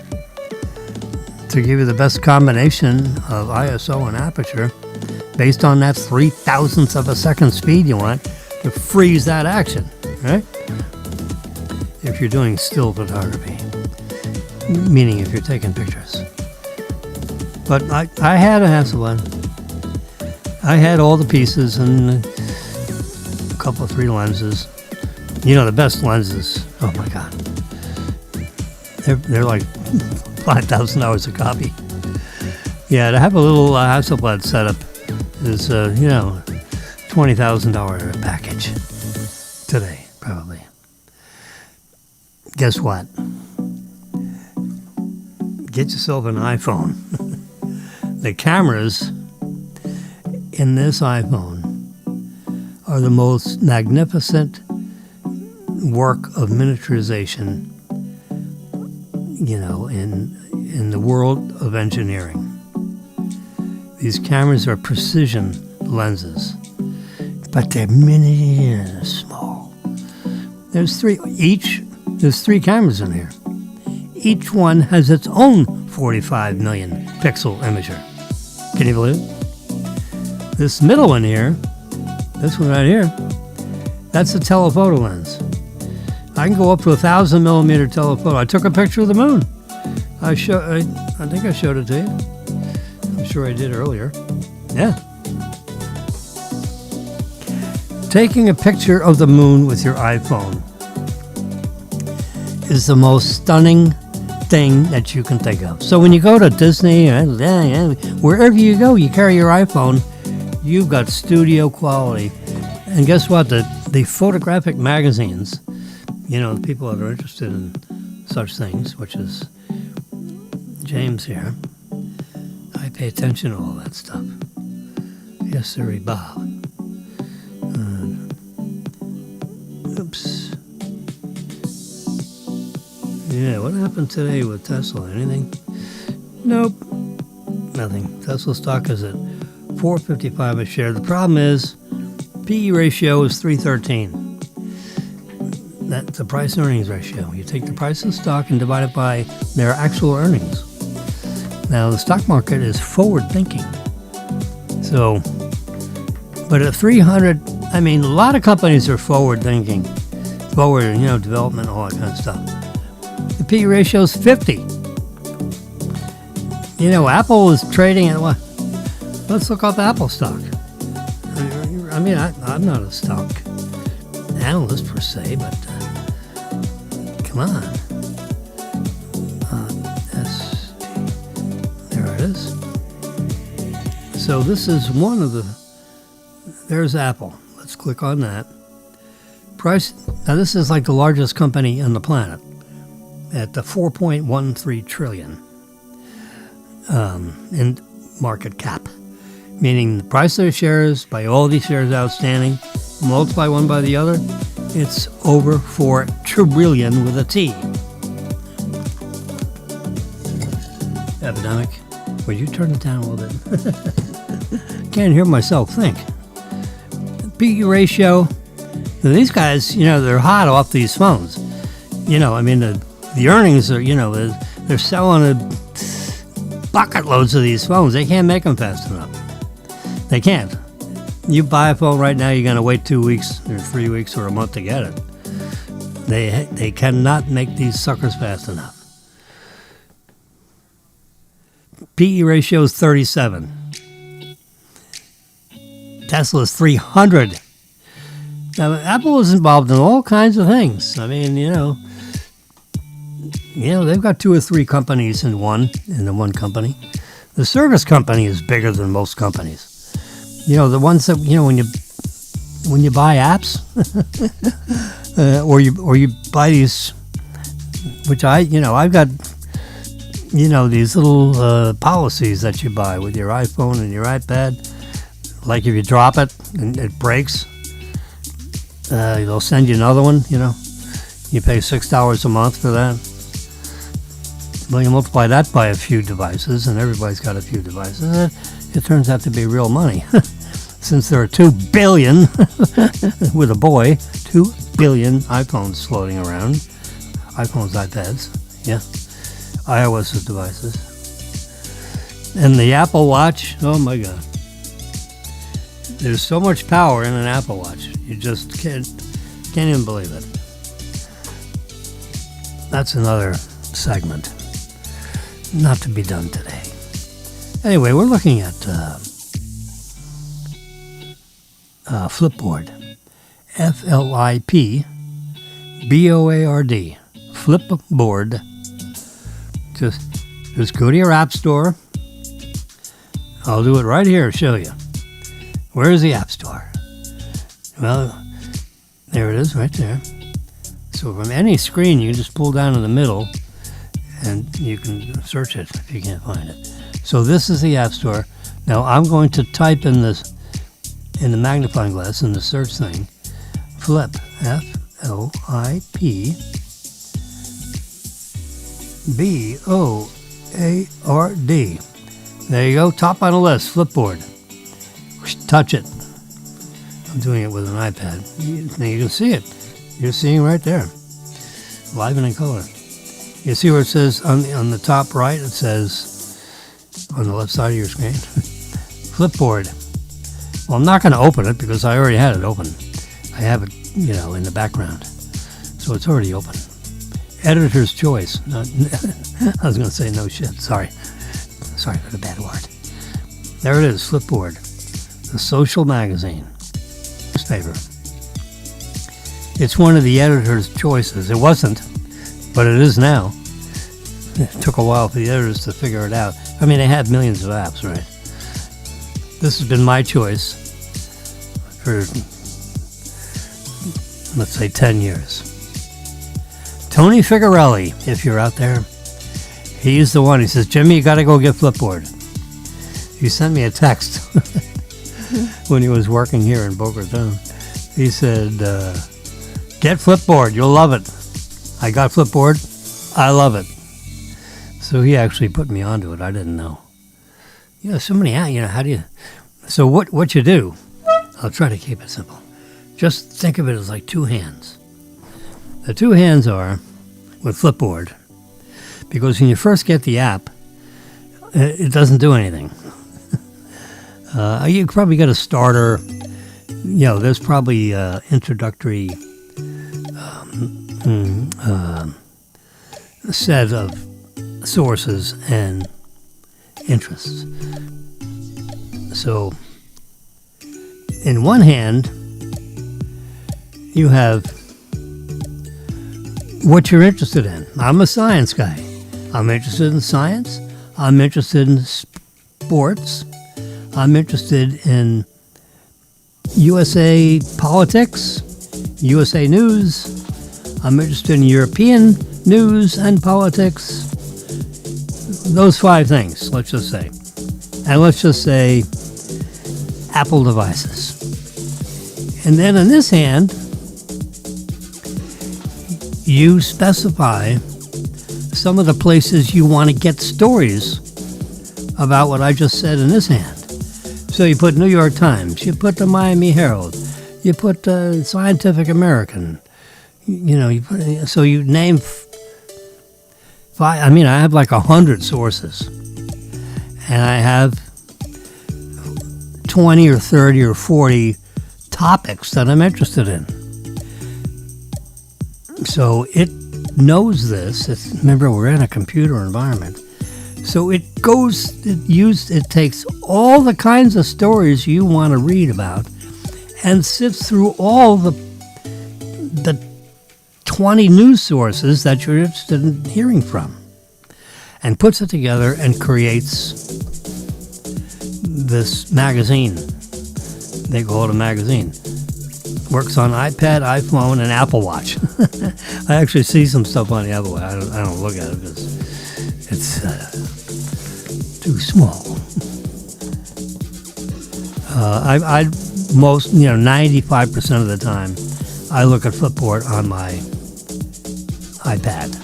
to give you the best combination of ISO and aperture based on that 3 thousandths of a second speed you want to freeze that action, right? If you're doing still photography, meaning if you're taking pictures. But I had a Hasselblad. I had all the pieces and a couple of 3 lenses. The best lenses, oh my God. They're like $5,000 a copy. Yeah, to have a little Hasselblad setup is, $20,000 package today, probably. Guess what? Get yourself an iPhone. The cameras in this iPhone are the most magnificent work of miniaturization, in the world of engineering. These cameras are precision lenses, but they're mini and small. There's 3 cameras in here. Each one has its own 45 million pixel imager. Can you believe it? This middle one here, this one right here, that's a telephoto lens. I can go up to 1,000 millimeter telephoto. I took a picture of the moon. I think I showed it to you. sure I did earlier. Yeah. Taking a picture of the moon with your iPhone is the most stunning thing that you can think of. So when you go to Disney, wherever you go, you carry your iPhone, you've got studio quality. And guess what? The photographic magazines, the people that are interested in such things, which is James here, I pay attention to all that stuff. Yes, sir, Bob. Oops. Yeah, what happened today with Tesla? Anything? Nope. Nothing. Tesla stock is at $4.55 a share. The problem is PE ratio is 313. That's the price earnings ratio. You take the price of the stock and divide it by their actual earnings. Now, the stock market is forward thinking. So, but at 300, a lot of companies are forward thinking. Forward, development, all that kind of stuff. The PE ratio is 50. Apple is trading at what? Let's look up Apple stock. I'm not a stock analyst per se, but come on. There it is. So this is one of the, there's Apple. Let's click on that. Price, now this is like the largest company on the planet at the 4.13 trillion in market cap. Meaning the price of the shares by all these shares outstanding, multiply one by the other, it's over 4 trillion with a T. Epidemic, would you turn it down a little bit? Can't hear myself think. PE ratio, these guys, they're hot off these phones. The earnings are, they're selling bucket loads of these phones. They can't make them fast enough. They can't. You buy a phone right now, you're going to wait 2 weeks or 3 weeks or a month to get it. They cannot make these suckers fast enough. PE ratio is 37. Tesla is 300. Now, Apple is involved in all kinds of things. They've got 2 or 3 companies in the one company. The service company is bigger than most companies. The ones that, when you buy apps, or you buy these, which I've got, these little policies that you buy with your iPhone and your iPad. Like if you drop it and it breaks, they'll send you another one, You pay $6 a month for that. Well, you multiply that by a few devices, and everybody's got a few devices. It turns out to be real money. Since there are 2 billion, with a boy, 2 billion iPhones floating around. iPhones, iPads, yeah. iOS devices. And the Apple Watch, oh my God. There's so much power in an Apple Watch. You just can't even believe it. That's another segment. Not to be done today. Anyway, we're looking at Flipboard. Flipboard. Flipboard. Just go to your app store. I'll do it right here, show you. Where is the app store? Well, there it is right there. So from any screen, you can just pull down in the middle and you can search it if you can't find it. So this is the App Store. Now I'm going to type in the magnifying glass in the search thing, Flip, Flipboard. There you go, top on the list, Flipboard. Touch it. I'm doing it with an iPad. Now you can see it. You're seeing right there, live and in color. You see where it says on the top right, it says on the left side of your screen, Flipboard. Well, I'm not going to open it because I already had it open. I have it, in the background. So it's already open. Editor's choice. I was going to say no shit. Sorry for the bad word. There it is, Flipboard, the social magazine. Newspaper. It's one of the editor's choices. It wasn't, but it is now. It took a while for the editors to figure it out. I mean, they have millions of apps, right? This has been my choice for, let's say, 10 years. Tony Figarelli, if you're out there, he's the one. He says, Jimmy, you got to go get Flipboard. He sent me a text when he was working here in Boca Raton. He said, get Flipboard. You'll love it. I got Flipboard. I love it. So he actually put me onto it. I didn't know. So many, how do you... So what you do, I'll try to keep it simple. Just think of it as like two hands. The two hands are with Flipboard, because when you first get the app, it doesn't do anything. You probably get a starter. There's probably introductory set of sources and interests. So, in one hand, you have what you're interested in. I'm a science guy. I'm interested in science. I'm interested in sports. I'm interested in USA politics, USA news. I'm interested in European news and politics. Those 5 things, let's just say. And let's just say Apple devices. And then in this hand, you specify some of the places you want to get stories about what I just said in this hand. So you put New York Times, you put the Miami Herald, you put Scientific American, so you name 5. I mean, I have like 100 sources, and I have 20 or 30 or 40 topics that I'm interested in. So it knows this. Remember, we're in a computer environment. So it takes all the kinds of stories you want to read about and sifts through all the 20 news sources that you're interested in hearing from and puts it together and creates this magazine. They call it a magazine. Works on iPad, iPhone, and Apple Watch. I actually see some stuff on the Apple Watch. I don't look at it because it's too small. 95% of the time, I look at Flipboard on my iPad.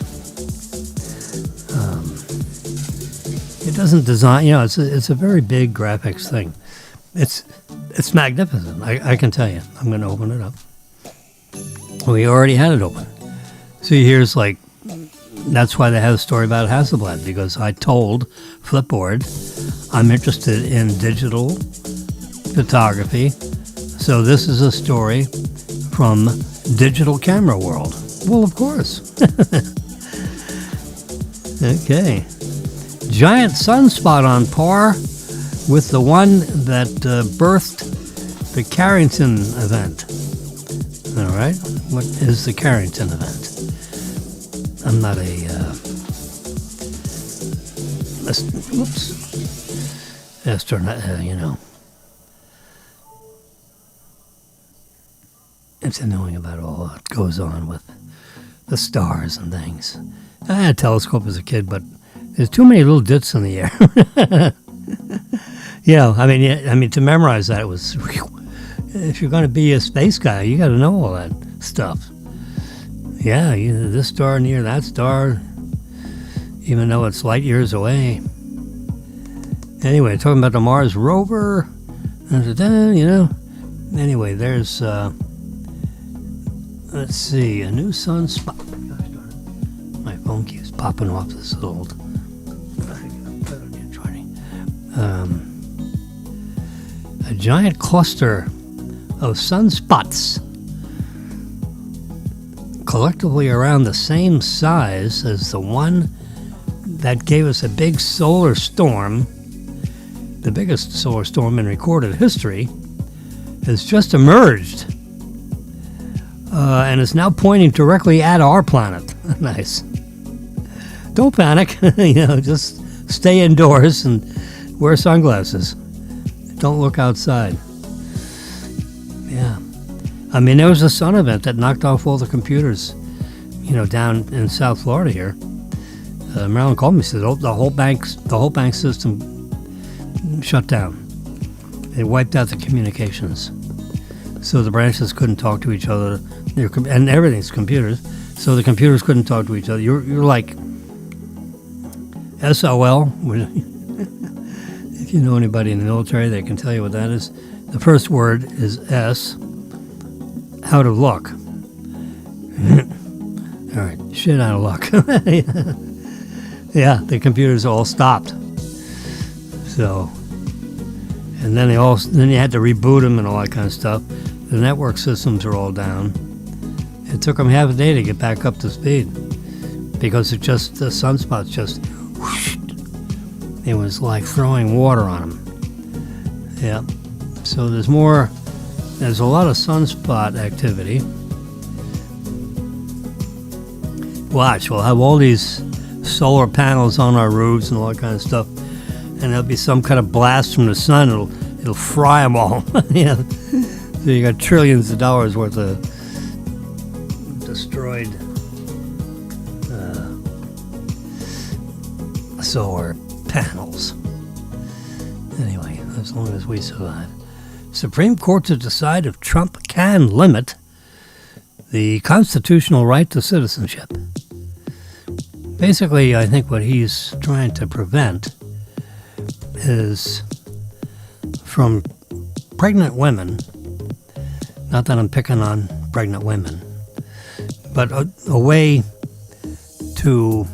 It doesn't design, it's a very big graphics thing. It's magnificent, I can tell you. I'm going to open it up. We already had it open. See, here's that's why they have a story about Hasselblad, because I told Flipboard I'm interested in digital photography. So this is a story from Digital Camera World. Well, of course. Okay. Giant sunspot on par with the one that birthed the Carrington event. All right. What is the Carrington event? I'm not astronaut, It's annoying about all that goes on with the stars and things. I had a telescope as a kid, but there's too many little dits in the air. I mean, to memorize that, it was, if you're going to be a space guy, you got to know all that stuff. Yeah, this star near that star, even though it's light years away. Anyway, talking about the Mars rover, Anyway, there's, let's see, a new sunspot. Gosh darn it. My phone keeps popping off this old. A giant cluster of sunspots, collectively around the same size as the one that gave us a big solar storm the biggest solar storm in recorded history, has just emerged and is now pointing directly at our planet. Nice. Don't panic. Just stay indoors and wear sunglasses. Don't look outside. Yeah. I mean, there was a sun event that knocked off all the computers, down in South Florida here. Marilyn called me and said the whole bank system shut down. It wiped out the communications. So the branches couldn't talk to each other, and everything's computers. So the computers couldn't talk to each other. You're like SOL. If you know anybody in the military, they can tell you what that is. The first word is S. Out of luck. All right, shit out of luck. Yeah, the computers all stopped. So, and then you had to reboot them and all that kind of stuff. The network systems are all down. It took them half a day to get back up to speed because the sunspots just whoosh. It was like throwing water on them. Yeah. So there's a lot of sunspot activity. Watch, we'll have all these solar panels on our roofs and all that kind of stuff, and there'll be some kind of blast from the sun. It'll fry them all. Yeah. So you got trillions of dollars worth of destroyed solar panels. Anyway, as long as we survive. Supreme Court to decide if Trump can limit the constitutional right to citizenship. Basically, I think what he's trying to prevent is from pregnant women, not that I'm picking on pregnant women, but a way to,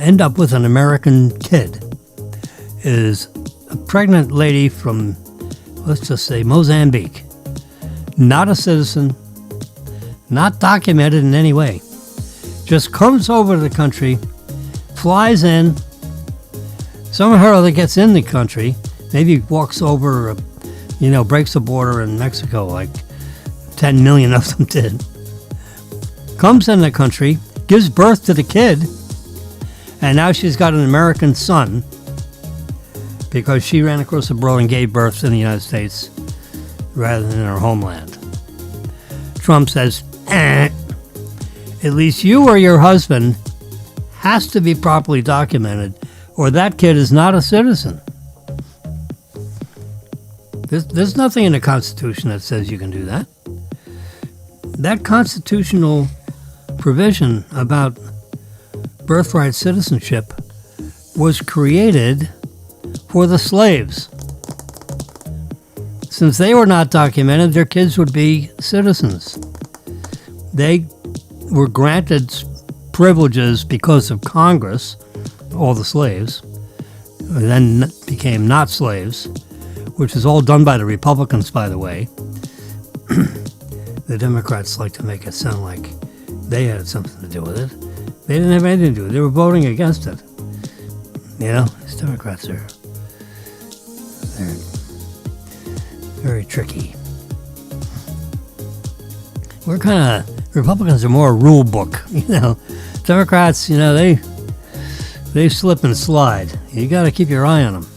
end up with an American kid is a pregnant lady from, let's just say, Mozambique, not a citizen, not documented in any way, just comes over to the country, flies in, somehow that gets in the country, maybe walks over, breaks the border in Mexico, like 10 million of them did, comes in the country, gives birth to the kid, and now she's got an American son because she ran across the border and gave birth in the United States rather than in her homeland. Trump says, at least you or your husband has to be properly documented, or that kid is not a citizen. There's nothing in the Constitution that says you can do that. That constitutional provision about birthright citizenship was created for the slaves. Since they were not documented, their kids would be citizens. They were granted privileges because of Congress, all the slaves, then became not slaves, which is all done by the Republicans, by the way. The Democrats like to make it sound like they had something to do with it. They didn't have anything to do with it. They were voting against it. These Democrats they're very tricky. Republicans are more rule book. Democrats, they slip and slide. You got to keep your eye on them.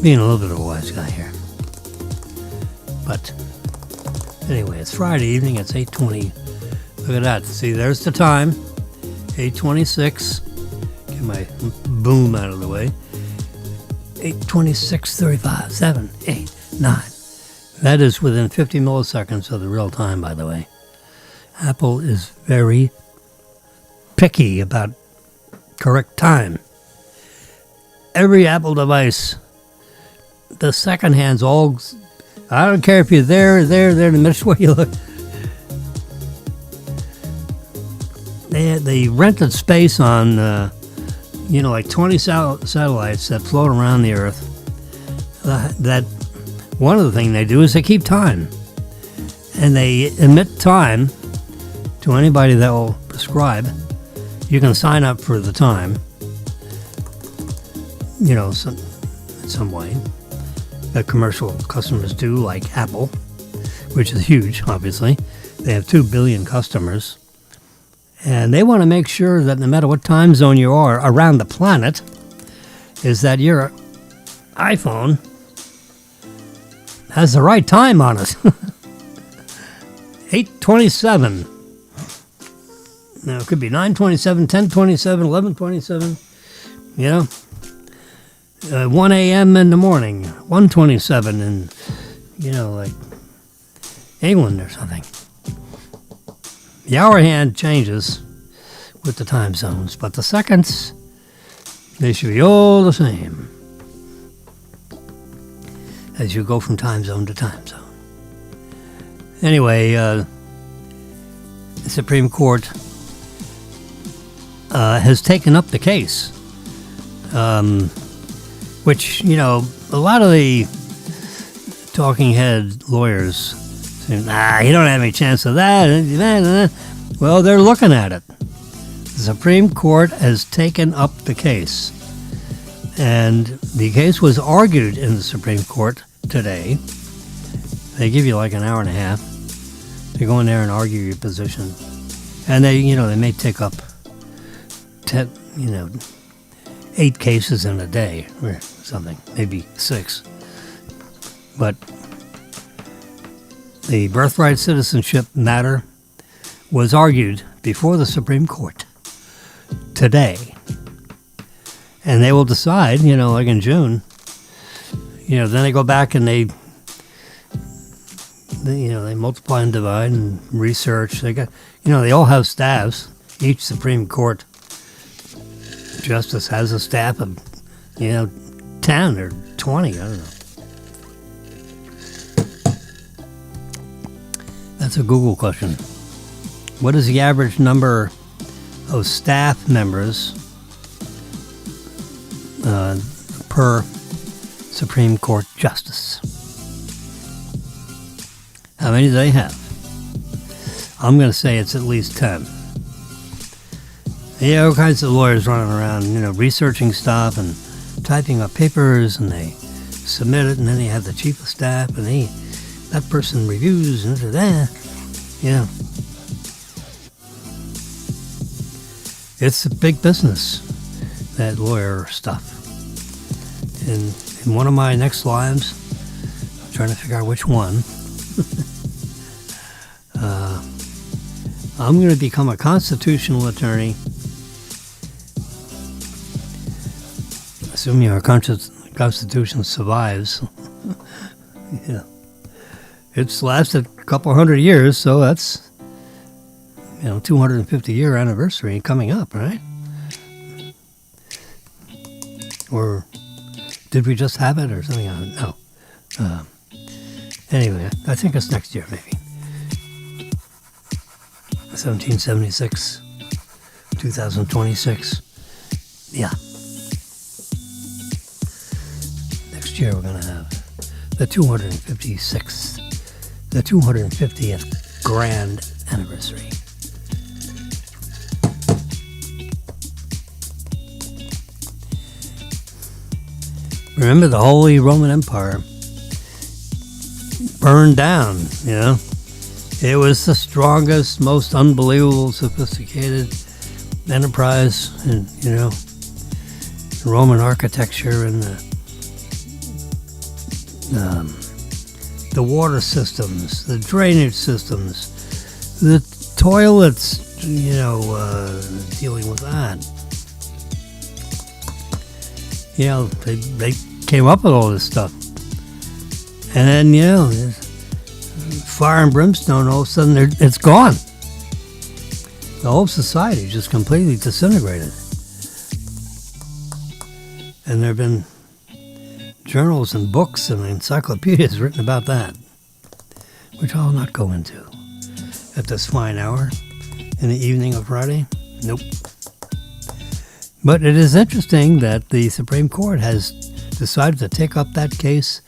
Being a little bit of a wise guy here. But anyway, it's Friday evening. It's 8:20. Look at that. See, there's the time. 8:26. Get my boom out of the way. 8:26:35. 7, 8, 9. That is within 50 milliseconds of the real time, by the way. Apple is very picky about correct time. Every Apple device, the second hands all, I don't care if you're there, the minute where you look. They rented space on, like 20 satellites that float around the Earth. That one of the things they do is they keep time. And they emit time to anybody that will prescribe. you can sign up for the time, some way that commercial customers do, like Apple, which is huge, obviously. They have 2 billion customers. And they want to make sure that no matter what time zone you are around the planet, is that your iPhone has the right time on it. 8:27. Now, it could be 9:27, 10:27, 11:27, 1 a.m. in the morning, 1:27 in, like England or something. The hour hand changes with the time zones, but the seconds, they should be all the same as you go from time zone to time zone. Anyway, the Supreme Court has taken up the case, which, a lot of the talking head lawyers say, you don't have any chance of that. Well, they're looking at it. The Supreme Court has taken up the case. And the case was argued in the Supreme Court today. They give you like an hour and a half to go in there and argue your position. And they may take up 8 cases in a day or something, maybe 6. But the birthright citizenship matter was argued before the Supreme Court today. And they will decide, like in June, then they go back and they multiply and divide and research. They got, they all have staffs. Each Supreme Court justice has a staff of, 10 or 20, I don't know. That's a Google question. What is the average number of staff members per Supreme Court justice? How many do they have? I'm going to say it's at least 10. Yeah, all kinds of lawyers running around, researching stuff and typing up papers, and they submit it, and then they have the chief of staff, and that person reviews, and that. It's a big business, that lawyer stuff. And in one of my next lives, I'm trying to figure out which one, I'm going to become a constitutional attorney. Assuming our Constitution survives. Yeah. It's lasted a couple hundred years, so that's, 250-year anniversary coming up, right? Or did we just have it or something? No. Anyway, I think it's next year, maybe. 1776, 2026. Yeah. Next year we're going to have the 250th grand anniversary. Remember, the Holy Roman Empire burned down, It was the strongest, most unbelievable, sophisticated enterprise in, Roman architecture and the water systems, the drainage systems, the toilets, dealing with that. They came up with all this stuff. And then, fire and brimstone, all of a sudden it's gone. The whole society just completely disintegrated. And there have been journals and books and encyclopedias written about that, which I'll not go into at this fine hour in the evening of Friday. Nope. But it is interesting that the Supreme Court has decided to take up that case,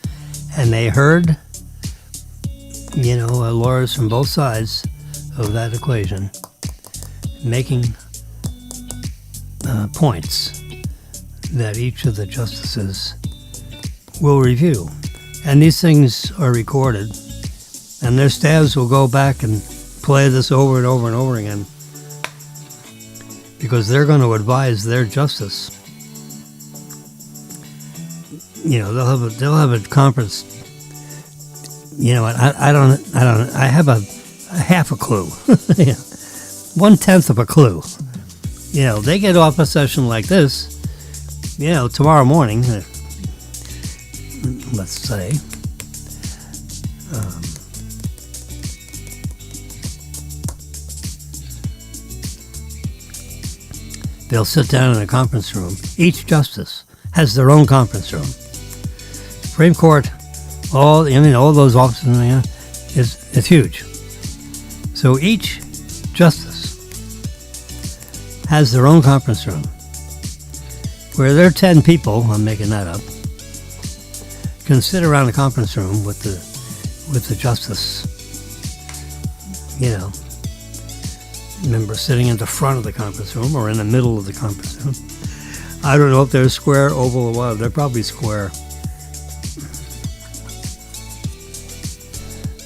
and they heard, lawyers from both sides of that equation making points that each of the justices will review. And these things are recorded, and their staffs will go back and play this over and over and over again, because they're going to advise their justice. They'll have a conference. You know what? I have a half a clue, 1/10 of a clue. They get off a session like this. Tomorrow morning, let's say. They'll sit down in a conference room. Each justice has their own conference room. Supreme Court, all those offices, it's huge. So each justice has their own conference room, where there are 10 people, I'm making that up, can sit around the conference room with the justice, member sitting in the front of the conference room or in the middle of the conference room. I don't know if they're square, oval, or what. They're probably square.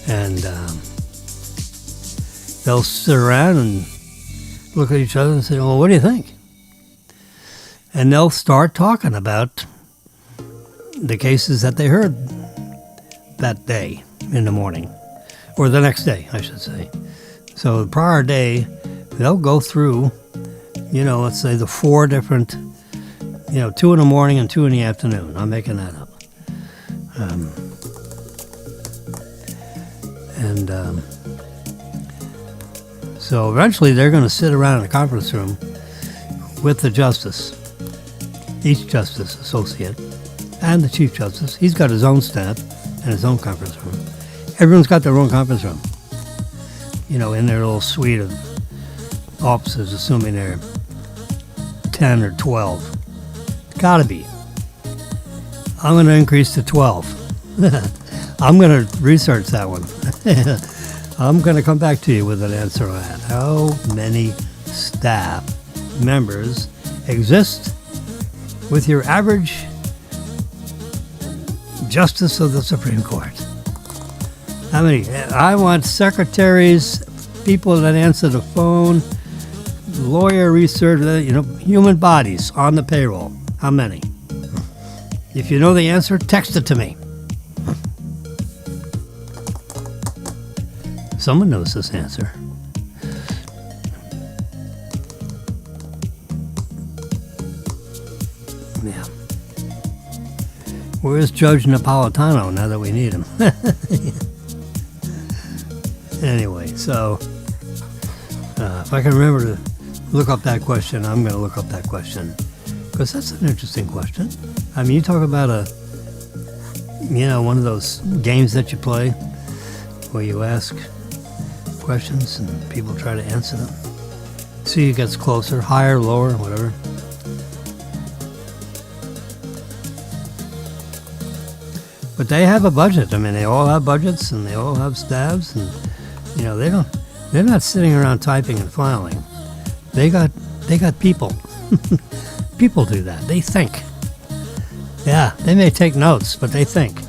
And they'll sit around and look at each other and say, well, what do you think? And they'll start talking about the cases that they heard that day in the morning, or the next day, I should say. So the prior day, they'll go through, let's say the 4 different, 2 in the morning and 2 in the afternoon. I'm making that up. So eventually they're going to sit around in a conference room with the justice, each justice associate, and the Chief Justice. He's got his own staff and his own conference room. Everyone's got their own conference room, in their little suite of offices, assuming they're 10 or 12. Gotta be. I'm going to increase to 12. I'm going to research that one. I'm going to come back to you with an answer on that. How many staff members exist with your average Justice of the Supreme Court? How many? I want secretaries, people that answer the phone, lawyer research, human bodies on the payroll. How many? If you know the answer, text it to me. Someone knows this answer. Yeah. Where's Judge Napolitano now that we need him? Anyway, so if I can remember to look up that question, I'm going to look up that question, because that's an interesting question. I mean, you talk about one of those games that you play where you ask questions and people try to answer them. See who gets closer, higher, lower, whatever. But they have a budget. I mean, they all have budgets and they all have staffs, and they're not sitting around typing and filing. They got people. People do that. They think. Yeah, they may take notes, but they think.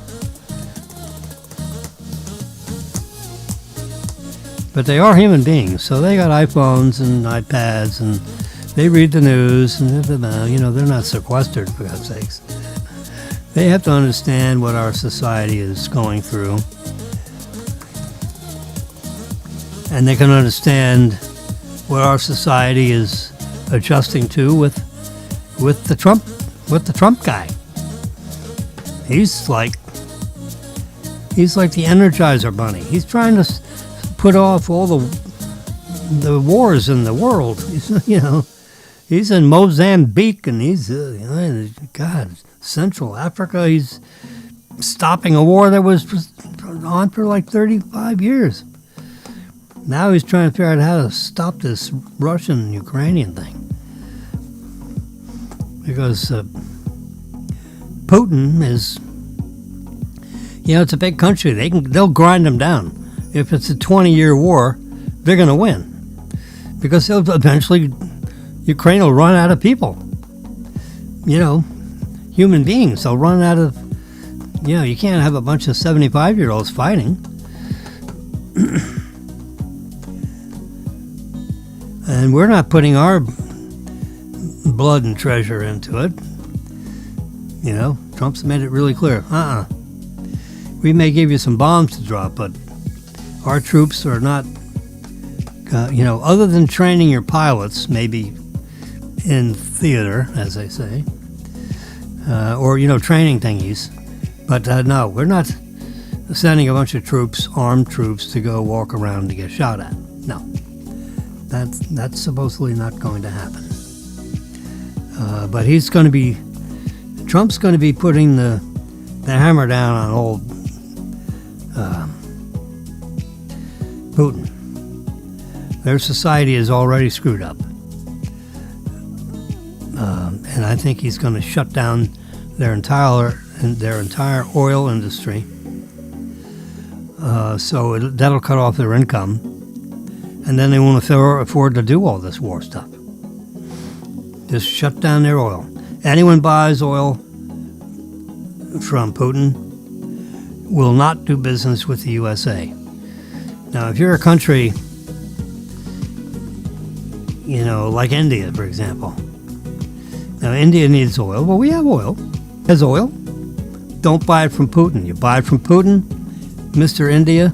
But they are human beings, so they got iPhones and iPads, and they read the news, and they're not sequestered, for God's sakes. They have to understand what our society is going through, and they can understand what our society is adjusting to with the Trump guy. He's like the Energizer Bunny. He's trying to put off all the wars in the world. He's in Mozambique, and he's Central Africa. He's stopping a war that was on for like 35 years. Now he's trying to figure out how to stop this Russian-Ukrainian thing, because Putin is, it's a big country. They'll grind him down. If it's a 20-year war, they're going to win, because they'll eventually Ukraine will run out of people. Human beings. They'll run out of, you can't have a bunch of 75-year-olds fighting. And we're not putting our blood and treasure into it. Trump's made it really clear. We may give you some bombs to drop, but our troops are not, other than training your pilots, maybe in theater, as they say, or, training thingies. But no, we're not sending a bunch of troops, armed troops, to go walk around to get shot at. No. That's supposedly not going to happen. But Trump's going to be putting the hammer down on old Putin. Their society is already screwed up. And I think he's going to shut down their entire oil industry. So that'll cut off their income. And then they won't afford to do all this war stuff. Just shut down their oil. Anyone buys oil from Putin will not do business with the USA. Now, if you're a country, like India, for example. Now, India needs oil. Well, we have oil. Has oil. Don't buy it from Putin. You buy it from Putin, Mr. India.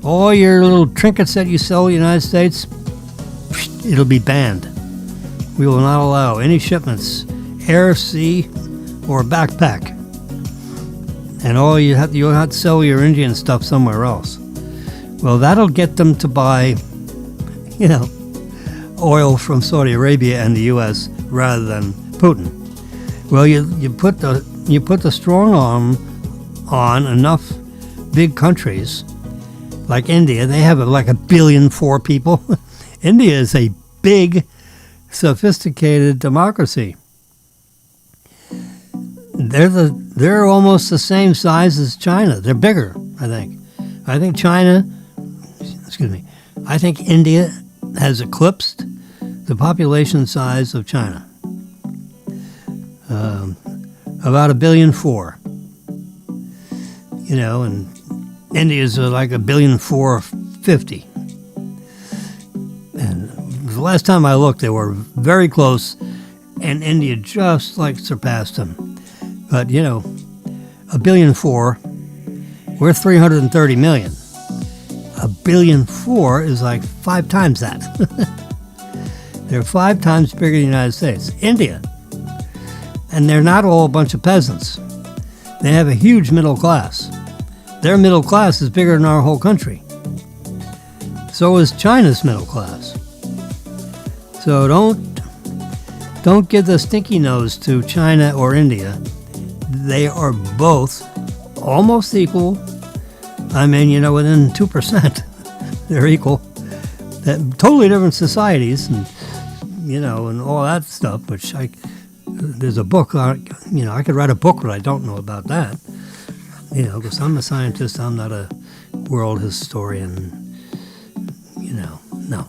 All your little trinkets that you sell in the United States, it'll be banned. We will not allow any shipments, air, sea, or backpack. And you'll have to sell your Indian stuff somewhere else. Well, that'll get them to buy, oil from Saudi Arabia and the U.S. rather than Putin. Well, you put the strong arm on enough big countries like India. They have like 1.4 billion people. India is a big, sophisticated democracy. They're almost the same size as China. They're bigger, I think. I think India has eclipsed the population size of China. About 1.4 billion. And India's like 1.450 billion. And the last time I looked, they were very close, and India just surpassed them. But 1.4 billion, we're 330 million. 1.4 billion is like 5 times that. They're 5 times bigger than the United States. India. And they're not all a bunch of peasants. They have a huge middle class. Their middle class is bigger than our whole country. So is China's middle class. So don't give the stinky nose to China or India. They are both almost equal. I mean, within 2%, they're equal. Totally different societies, and and all that stuff. Which there's a book. I could write a book, but I don't know about that. Because I'm a scientist. I'm not a world historian. No.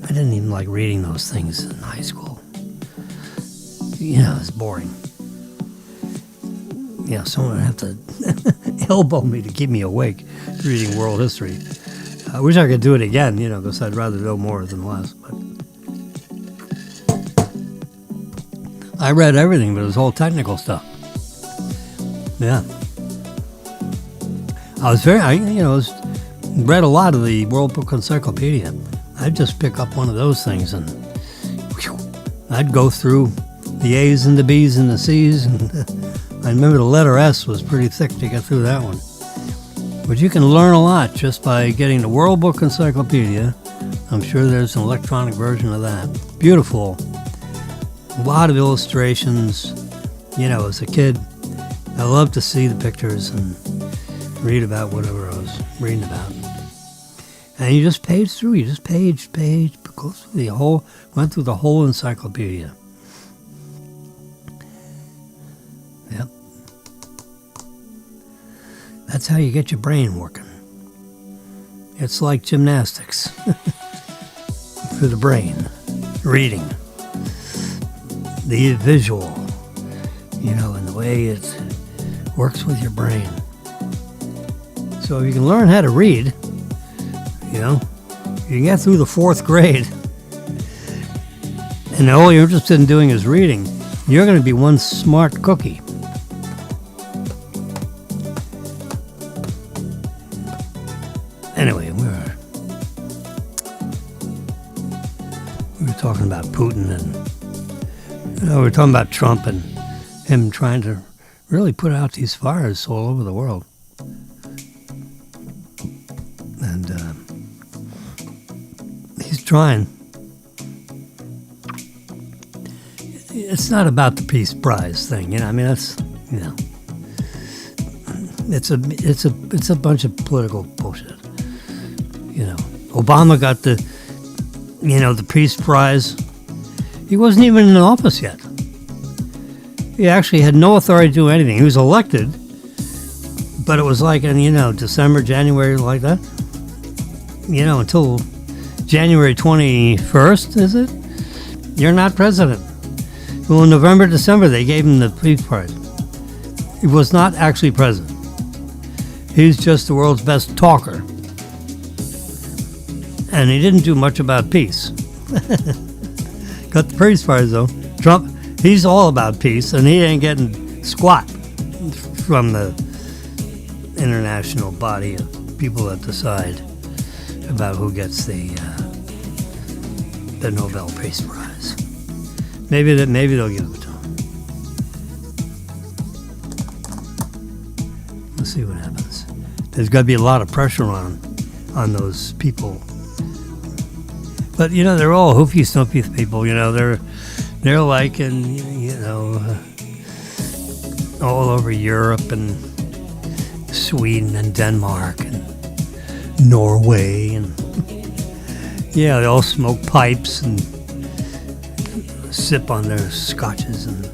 I didn't even like reading those things in high school. It's boring. Someone would have to elbow me to keep me awake reading world history. I wish I could do it again, because I'd rather know more than less. But I read everything, but it was all technical stuff. Yeah. I read a lot of the World Book Encyclopedia. I'd just pick up one of those things and I'd go through the A's and the B's and the C's, and I remember the letter S was pretty thick to get through that one. But you can learn a lot just by getting the World Book Encyclopedia. I'm sure there's an electronic version of that. Beautiful. A lot of illustrations. As a kid, I loved to see the pictures and read about whatever I was reading about. And you just page through. You just page, go through went through the whole encyclopedia. Yep. That's how you get your brain working. It's like gymnastics. for the brain. Reading. The visual, and the way it works with your brain. So if you can learn how to read, you can get through the 4th grade, and all you're interested in doing is reading, you're going to be one smart cookie. Anyway, we were talking about Putin, and we were talking about Trump and him trying to really put out these fires all over the world. And he's trying. It's not about the Peace Prize thing, that's, it's a bunch of political bullshit. Obama got the Peace Prize. He wasn't even in office yet. He actually had no authority to do anything. He was elected, but it was like in, December, January, like that. Until January 21st, is it? You're not president. Well, in November, December, they gave him the Peace Prize. He was not actually president. He's just the world's best talker. And he didn't do much about peace. Got the Peace Prize, though. Trump, he's all about peace, and he ain't getting squat from the international body of people that decide about who gets the Nobel Peace Prize. Maybe they'll give it to him. Let's see what happens. There's got to be a lot of pressure on those people. But they're all hoofy snoopy people. They're like in all over Europe and Sweden and Denmark and Norway and they all smoke pipes and sip on their scotches and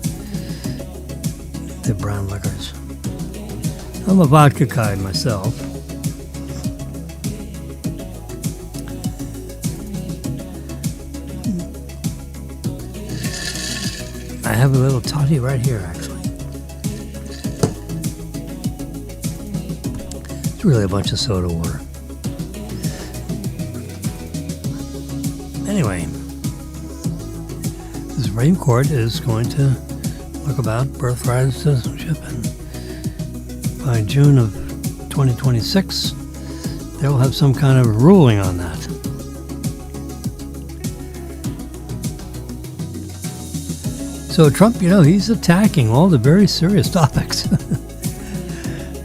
their brown liquors. I'm a vodka guy myself. I have a little toddy right here, actually. It's really a bunch of soda water. Anyway, the Supreme Court is going to look about birthright citizenship, and by June of 2026, they'll have some kind of ruling on that. So Trump, he's attacking all the very serious topics,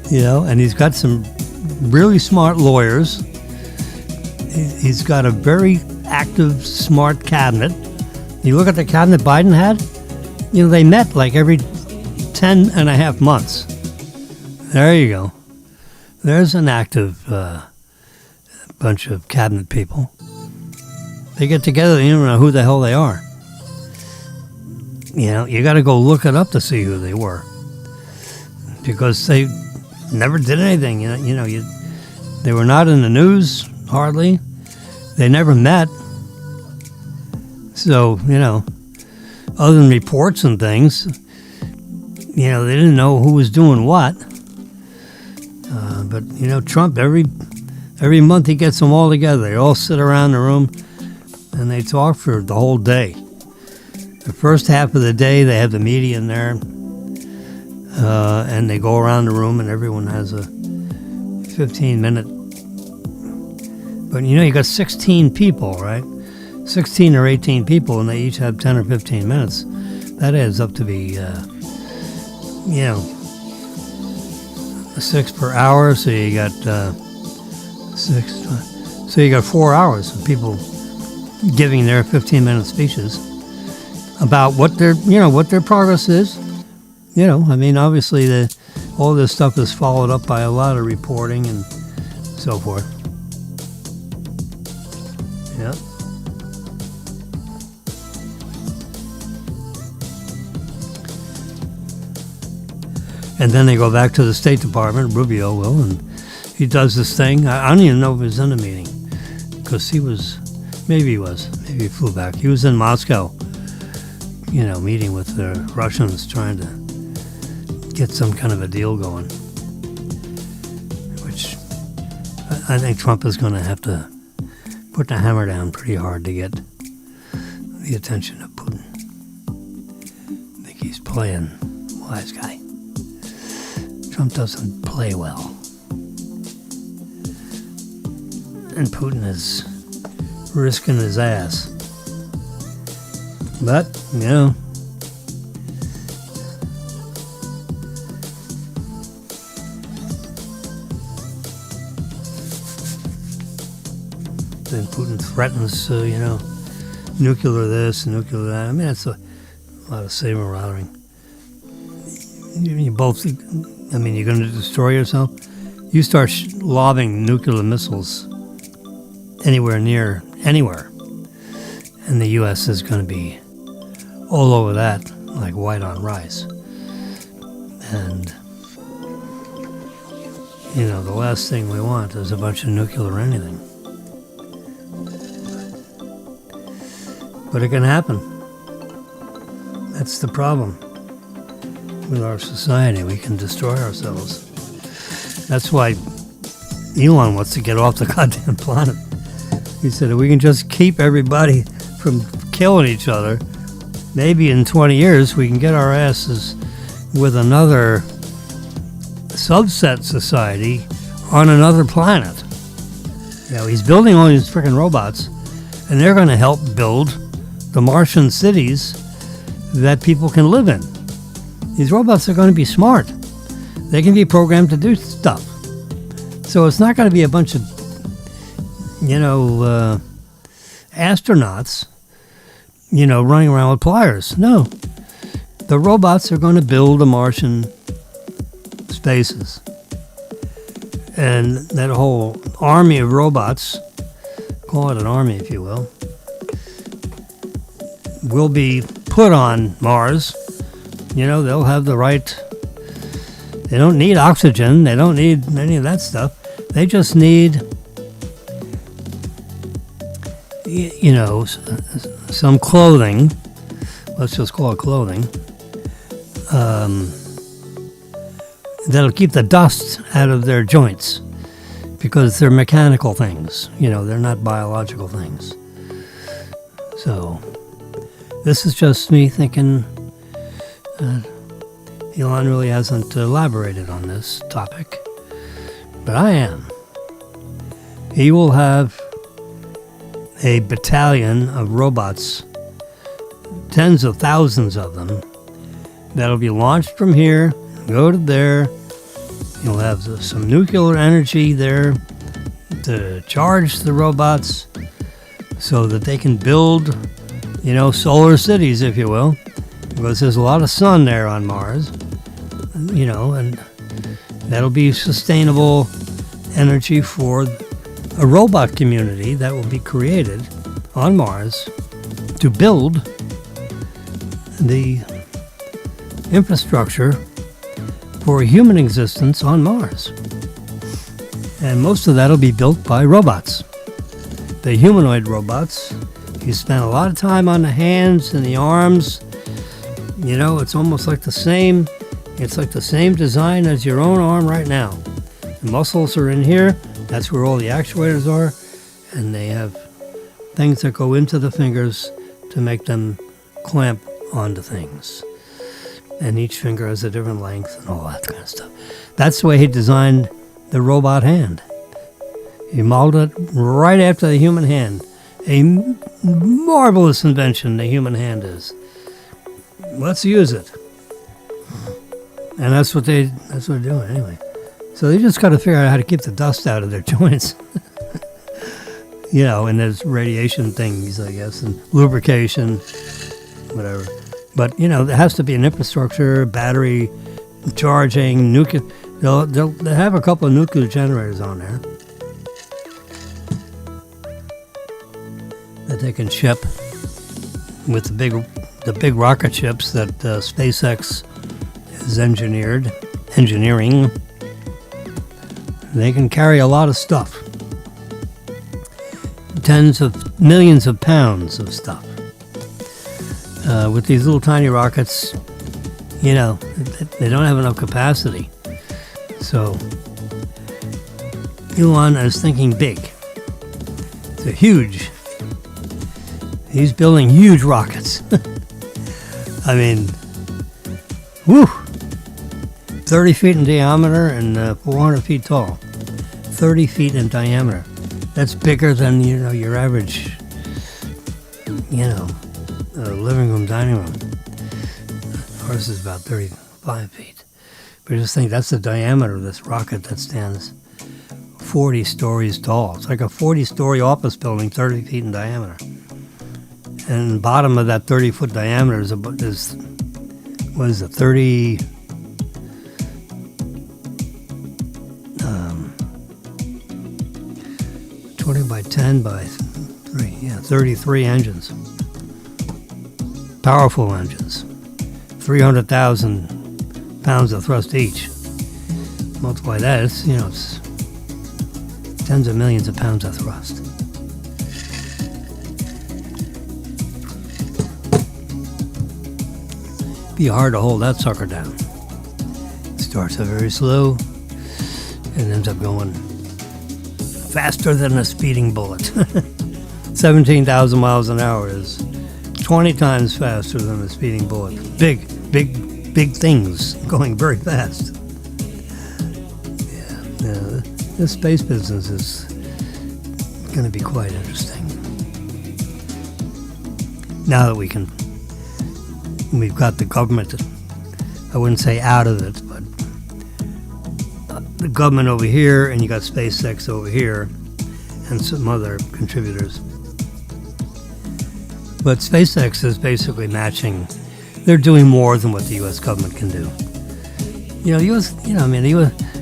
and he's got some really smart lawyers. He's got a very active, smart cabinet. You look at the cabinet Biden had, they met like every 10 and a half months. There you go. There's an active bunch of cabinet people. They get together, you don't know who the hell they are. You got to go look it up to see who they were, because they never did anything. They were not in the news hardly. They never met. So other than reports and things, they didn't know who was doing what. But Trump, every month he gets them all together. They all sit around the room and they talk for the whole day. The first half of the day, they have the media in there, and they go around the room, and everyone has a 15-minute. But you got 16 people, right? 16 or 18 people, and they each have 10 or 15 minutes. That adds up to be, 6 per hour. So you got 6. So you got 4 hours of people giving their 15-minute speeches about what their progress is. Obviously all this stuff is followed up by a lot of reporting and so forth. Yeah. And then they go back to the State Department, Rubio will, and he does this thing. I don't even know if he was in the meeting, because he was Maybe he was. Maybe he flew back. He was in Moscow, meeting with the Russians, trying to get some kind of a deal going, which I think Trump is going to have to put the hammer down pretty hard to get the attention of Putin. I think he's playing wise guy. Trump doesn't play well. And Putin is risking his ass. But, then Putin threatens, nuclear this, nuclear that. I mean, that's a lot of saber-rattling. You both, you're going to destroy yourself. You start lobbing nuclear missiles anywhere, and the U.S. is going to be all over that like white on rice. And, the last thing we want is a bunch of nuclear anything. But it can happen. That's the problem with our society. We can destroy ourselves. That's why Elon wants to get off the goddamn planet. He said, if we can just keep everybody from killing each other, maybe in 20 years we can get our asses with another subset society on another planet. He's building all these freaking robots, and they're going to help build the Martian cities that people can live in. These robots are going to be smart. They can be programmed to do stuff. So it's not going to be a bunch of, astronauts, running around with pliers. No. The robots are going to build the Martian spaces. And that whole army of robots, call it an army if you will be put on Mars. They'll have the right. They don't need oxygen. They don't need any of that stuff. They just need, some clothing. Let's just call it clothing. That'll keep the dust out of their joints, because they're mechanical things. They're not biological things. So this is just me thinking. Elon really hasn't elaborated on this topic, but I am. He will have a battalion of robots, tens of thousands of them, that'll be launched from here, go to there. You'll have some nuclear energy there to charge the robots so that they can build, solar cities, if you will, because there's a lot of sun there on Mars, and that'll be sustainable energy for a robot community that will be created on Mars to build the infrastructure for human existence on Mars. And most of that will be built by robots. The humanoid robots, you spend a lot of time on the hands and the arms. It's almost like the same. It's like the same design as your own arm right now. The muscles are in here. That's where all the actuators are. And they have things that go into the fingers to make them clamp onto things. And each finger has a different length and all that kind of stuff. That's the way he designed the robot hand. He modeled it right after the human hand. A marvelous invention the human hand is. Let's use it. And that's what they're doing anyway. So they just got to figure out how to keep the dust out of their joints. And there's radiation things, I guess, and lubrication, whatever. But, there has to be an infrastructure, battery, charging, nuclear. They'll have a couple of nuclear generators on there that they can ship with the big rocket ships that SpaceX is engineering. They can carry a lot of stuff tens of millions of pounds of stuff. With these little tiny rockets, they don't have enough capacity. So Elon is thinking big. He's building huge rockets. I mean, 30 feet in diameter and 400 feet tall. 30 feet in diameter. That's bigger than, your average, living room, dining room. Ours is about 35 feet. But just think, that's the diameter of this rocket that stands 40 stories tall. It's like a 40-story office building, 30 feet in diameter. And the bottom of that 30-foot diameter is 20 by 10 by 3, 33 engines. Powerful engines. 300,000 pounds of thrust each. Multiply that, it's tens of millions of pounds of thrust. Be hard to hold that sucker down. It starts out very slow and ends up going faster than a speeding bullet. 17,000 miles an hour is 20 times faster than a speeding bullet. Big things going very fast. This space business is going to be quite interesting. Now that we've got the government, I wouldn't say out of it, but the government over here, and you got SpaceX over here, and some other contributors. But SpaceX is basically matching. They're doing more than what the U.S. government can do.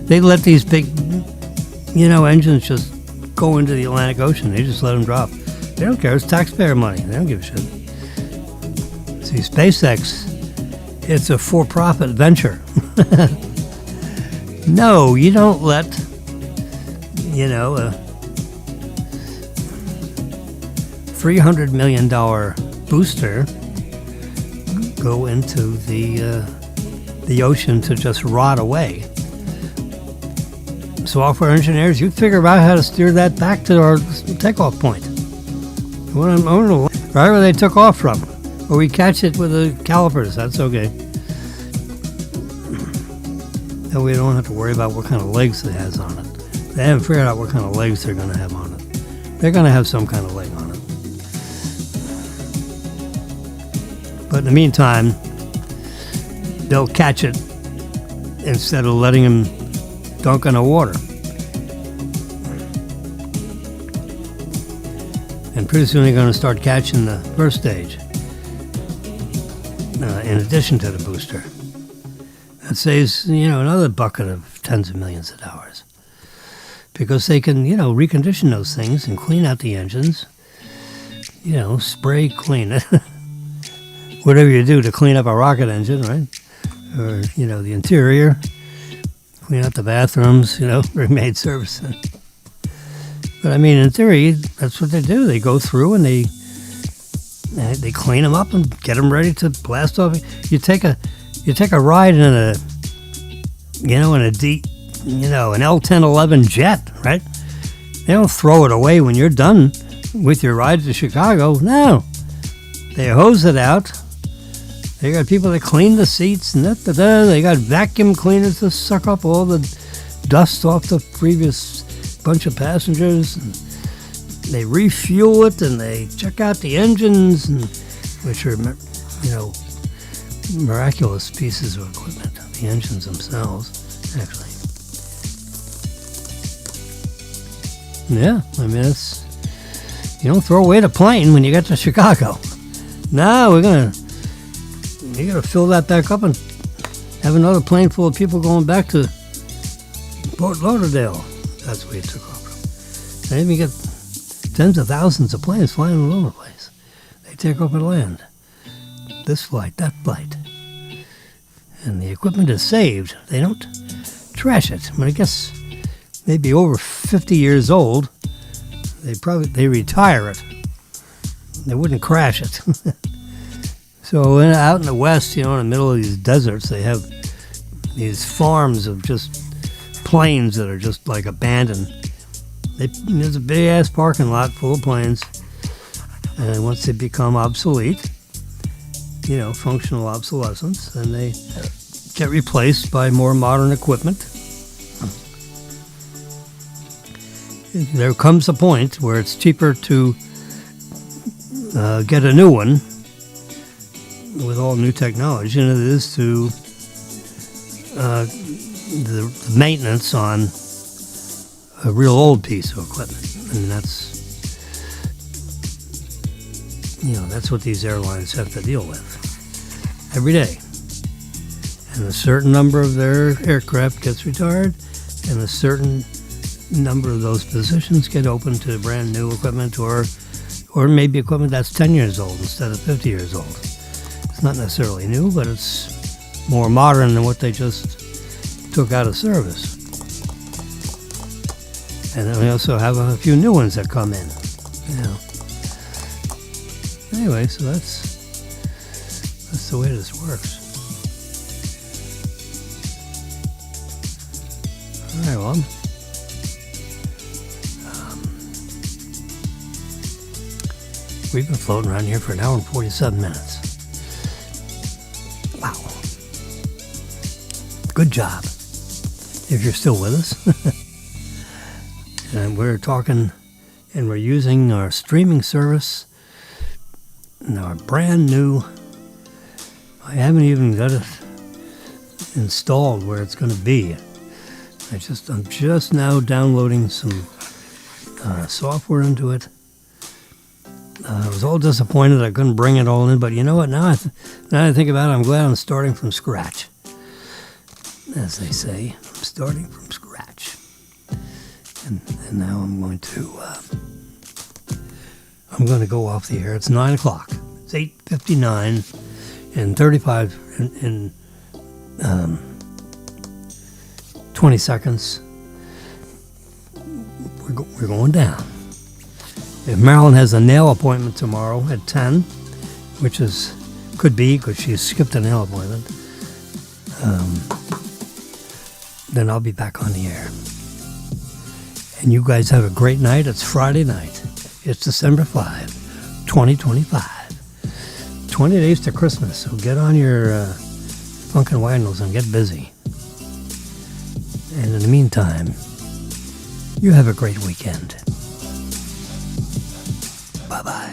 They let these big, engines just go into the Atlantic Ocean. They just let them drop. They don't care. It's taxpayer money. They don't give a shit. See, SpaceX, it's a for-profit venture. No, you don't let, a $300 million booster go into the ocean to just rot away. Software engineers, you figure out how to steer that back to our takeoff point. Right where they took off from. Or we catch it with the calipers, that's okay. And we don't have to worry about what kind of legs it has on it. They haven't figured out what kind of legs they're going to have on it. They're going to have some kind of leg on it. But in the meantime, they'll catch it instead of letting them dunk in the water. And pretty soon they're going to start catching the first stage, in addition to the booster. That saves, another bucket of tens of millions of dollars. Because they can, recondition those things and clean out the engines. Spray clean it. Whatever you do to clean up a rocket engine, right? Or, the interior. Clean out the bathrooms, for maid service. But in theory, that's what they do. They go through and they clean them up and get them ready to blast off. You take a ride in an L-1011 jet, right? They don't throw it away when you're done with your ride to Chicago. No, they hose it out. They got people that clean the seats and they got vacuum cleaners to suck up all the dust off the previous bunch of passengers. And they refuel it and they check out the engines, which are, miraculous pieces of equipment. The engines themselves, actually. Yeah, it's, you don't throw away the plane when you get to Chicago. No, you gotta fill that back up and have another plane full of people going back to Fort Lauderdale. That's where you took off from. And then you get tens of thousands of planes flying all over the place. They take off and land. This flight, that flight. And the equipment is saved. They don't trash it. When it gets maybe over 50 years old, they retire it. They wouldn't crash it. So out in the West, in the middle of these deserts, they have these farms of just planes that are just like abandoned. There's a big ass parking lot full of planes, and once they become obsolete, functional obsolescence, then they get replaced by more modern equipment. There comes a point where it's cheaper to get a new one with all new technology than it is to the maintenance on a real old piece of equipment. And that's what these airlines have to deal with every day. And a certain number of their aircraft gets retired, and a certain number of those positions get open to brand new equipment, or maybe equipment that's 10 years old instead of 50 years old. It's not necessarily new, but it's more modern than what they just took out of service. And then we also have a few new ones that come in. Anyway, so that's the way this works. All right, well, we've been floating around here for an hour and 47 minutes. Wow. Good job, if you're still with us. And we're talking, and we're using our streaming service, and our brand new, I haven't even got it installed where it's going to be. I'm just now downloading some software into it. I was all disappointed I couldn't bring it all in, but you know what? Now I think about it, I'm glad I'm starting from scratch. As they say, I'm starting from scratch. And now I'm going to go off the air. It's 9 o'clock. It's 8:59 and 20 seconds. We're going down. If Marilyn has a nail appointment tomorrow at 10, which could be because she skipped a nail appointment, then I'll be back on the air. And you guys have a great night. It's Friday night. It's December 5, 2025. 20 days to Christmas, so get on your funkin' wagons and get busy. And in the meantime, you have a great weekend. Bye-bye.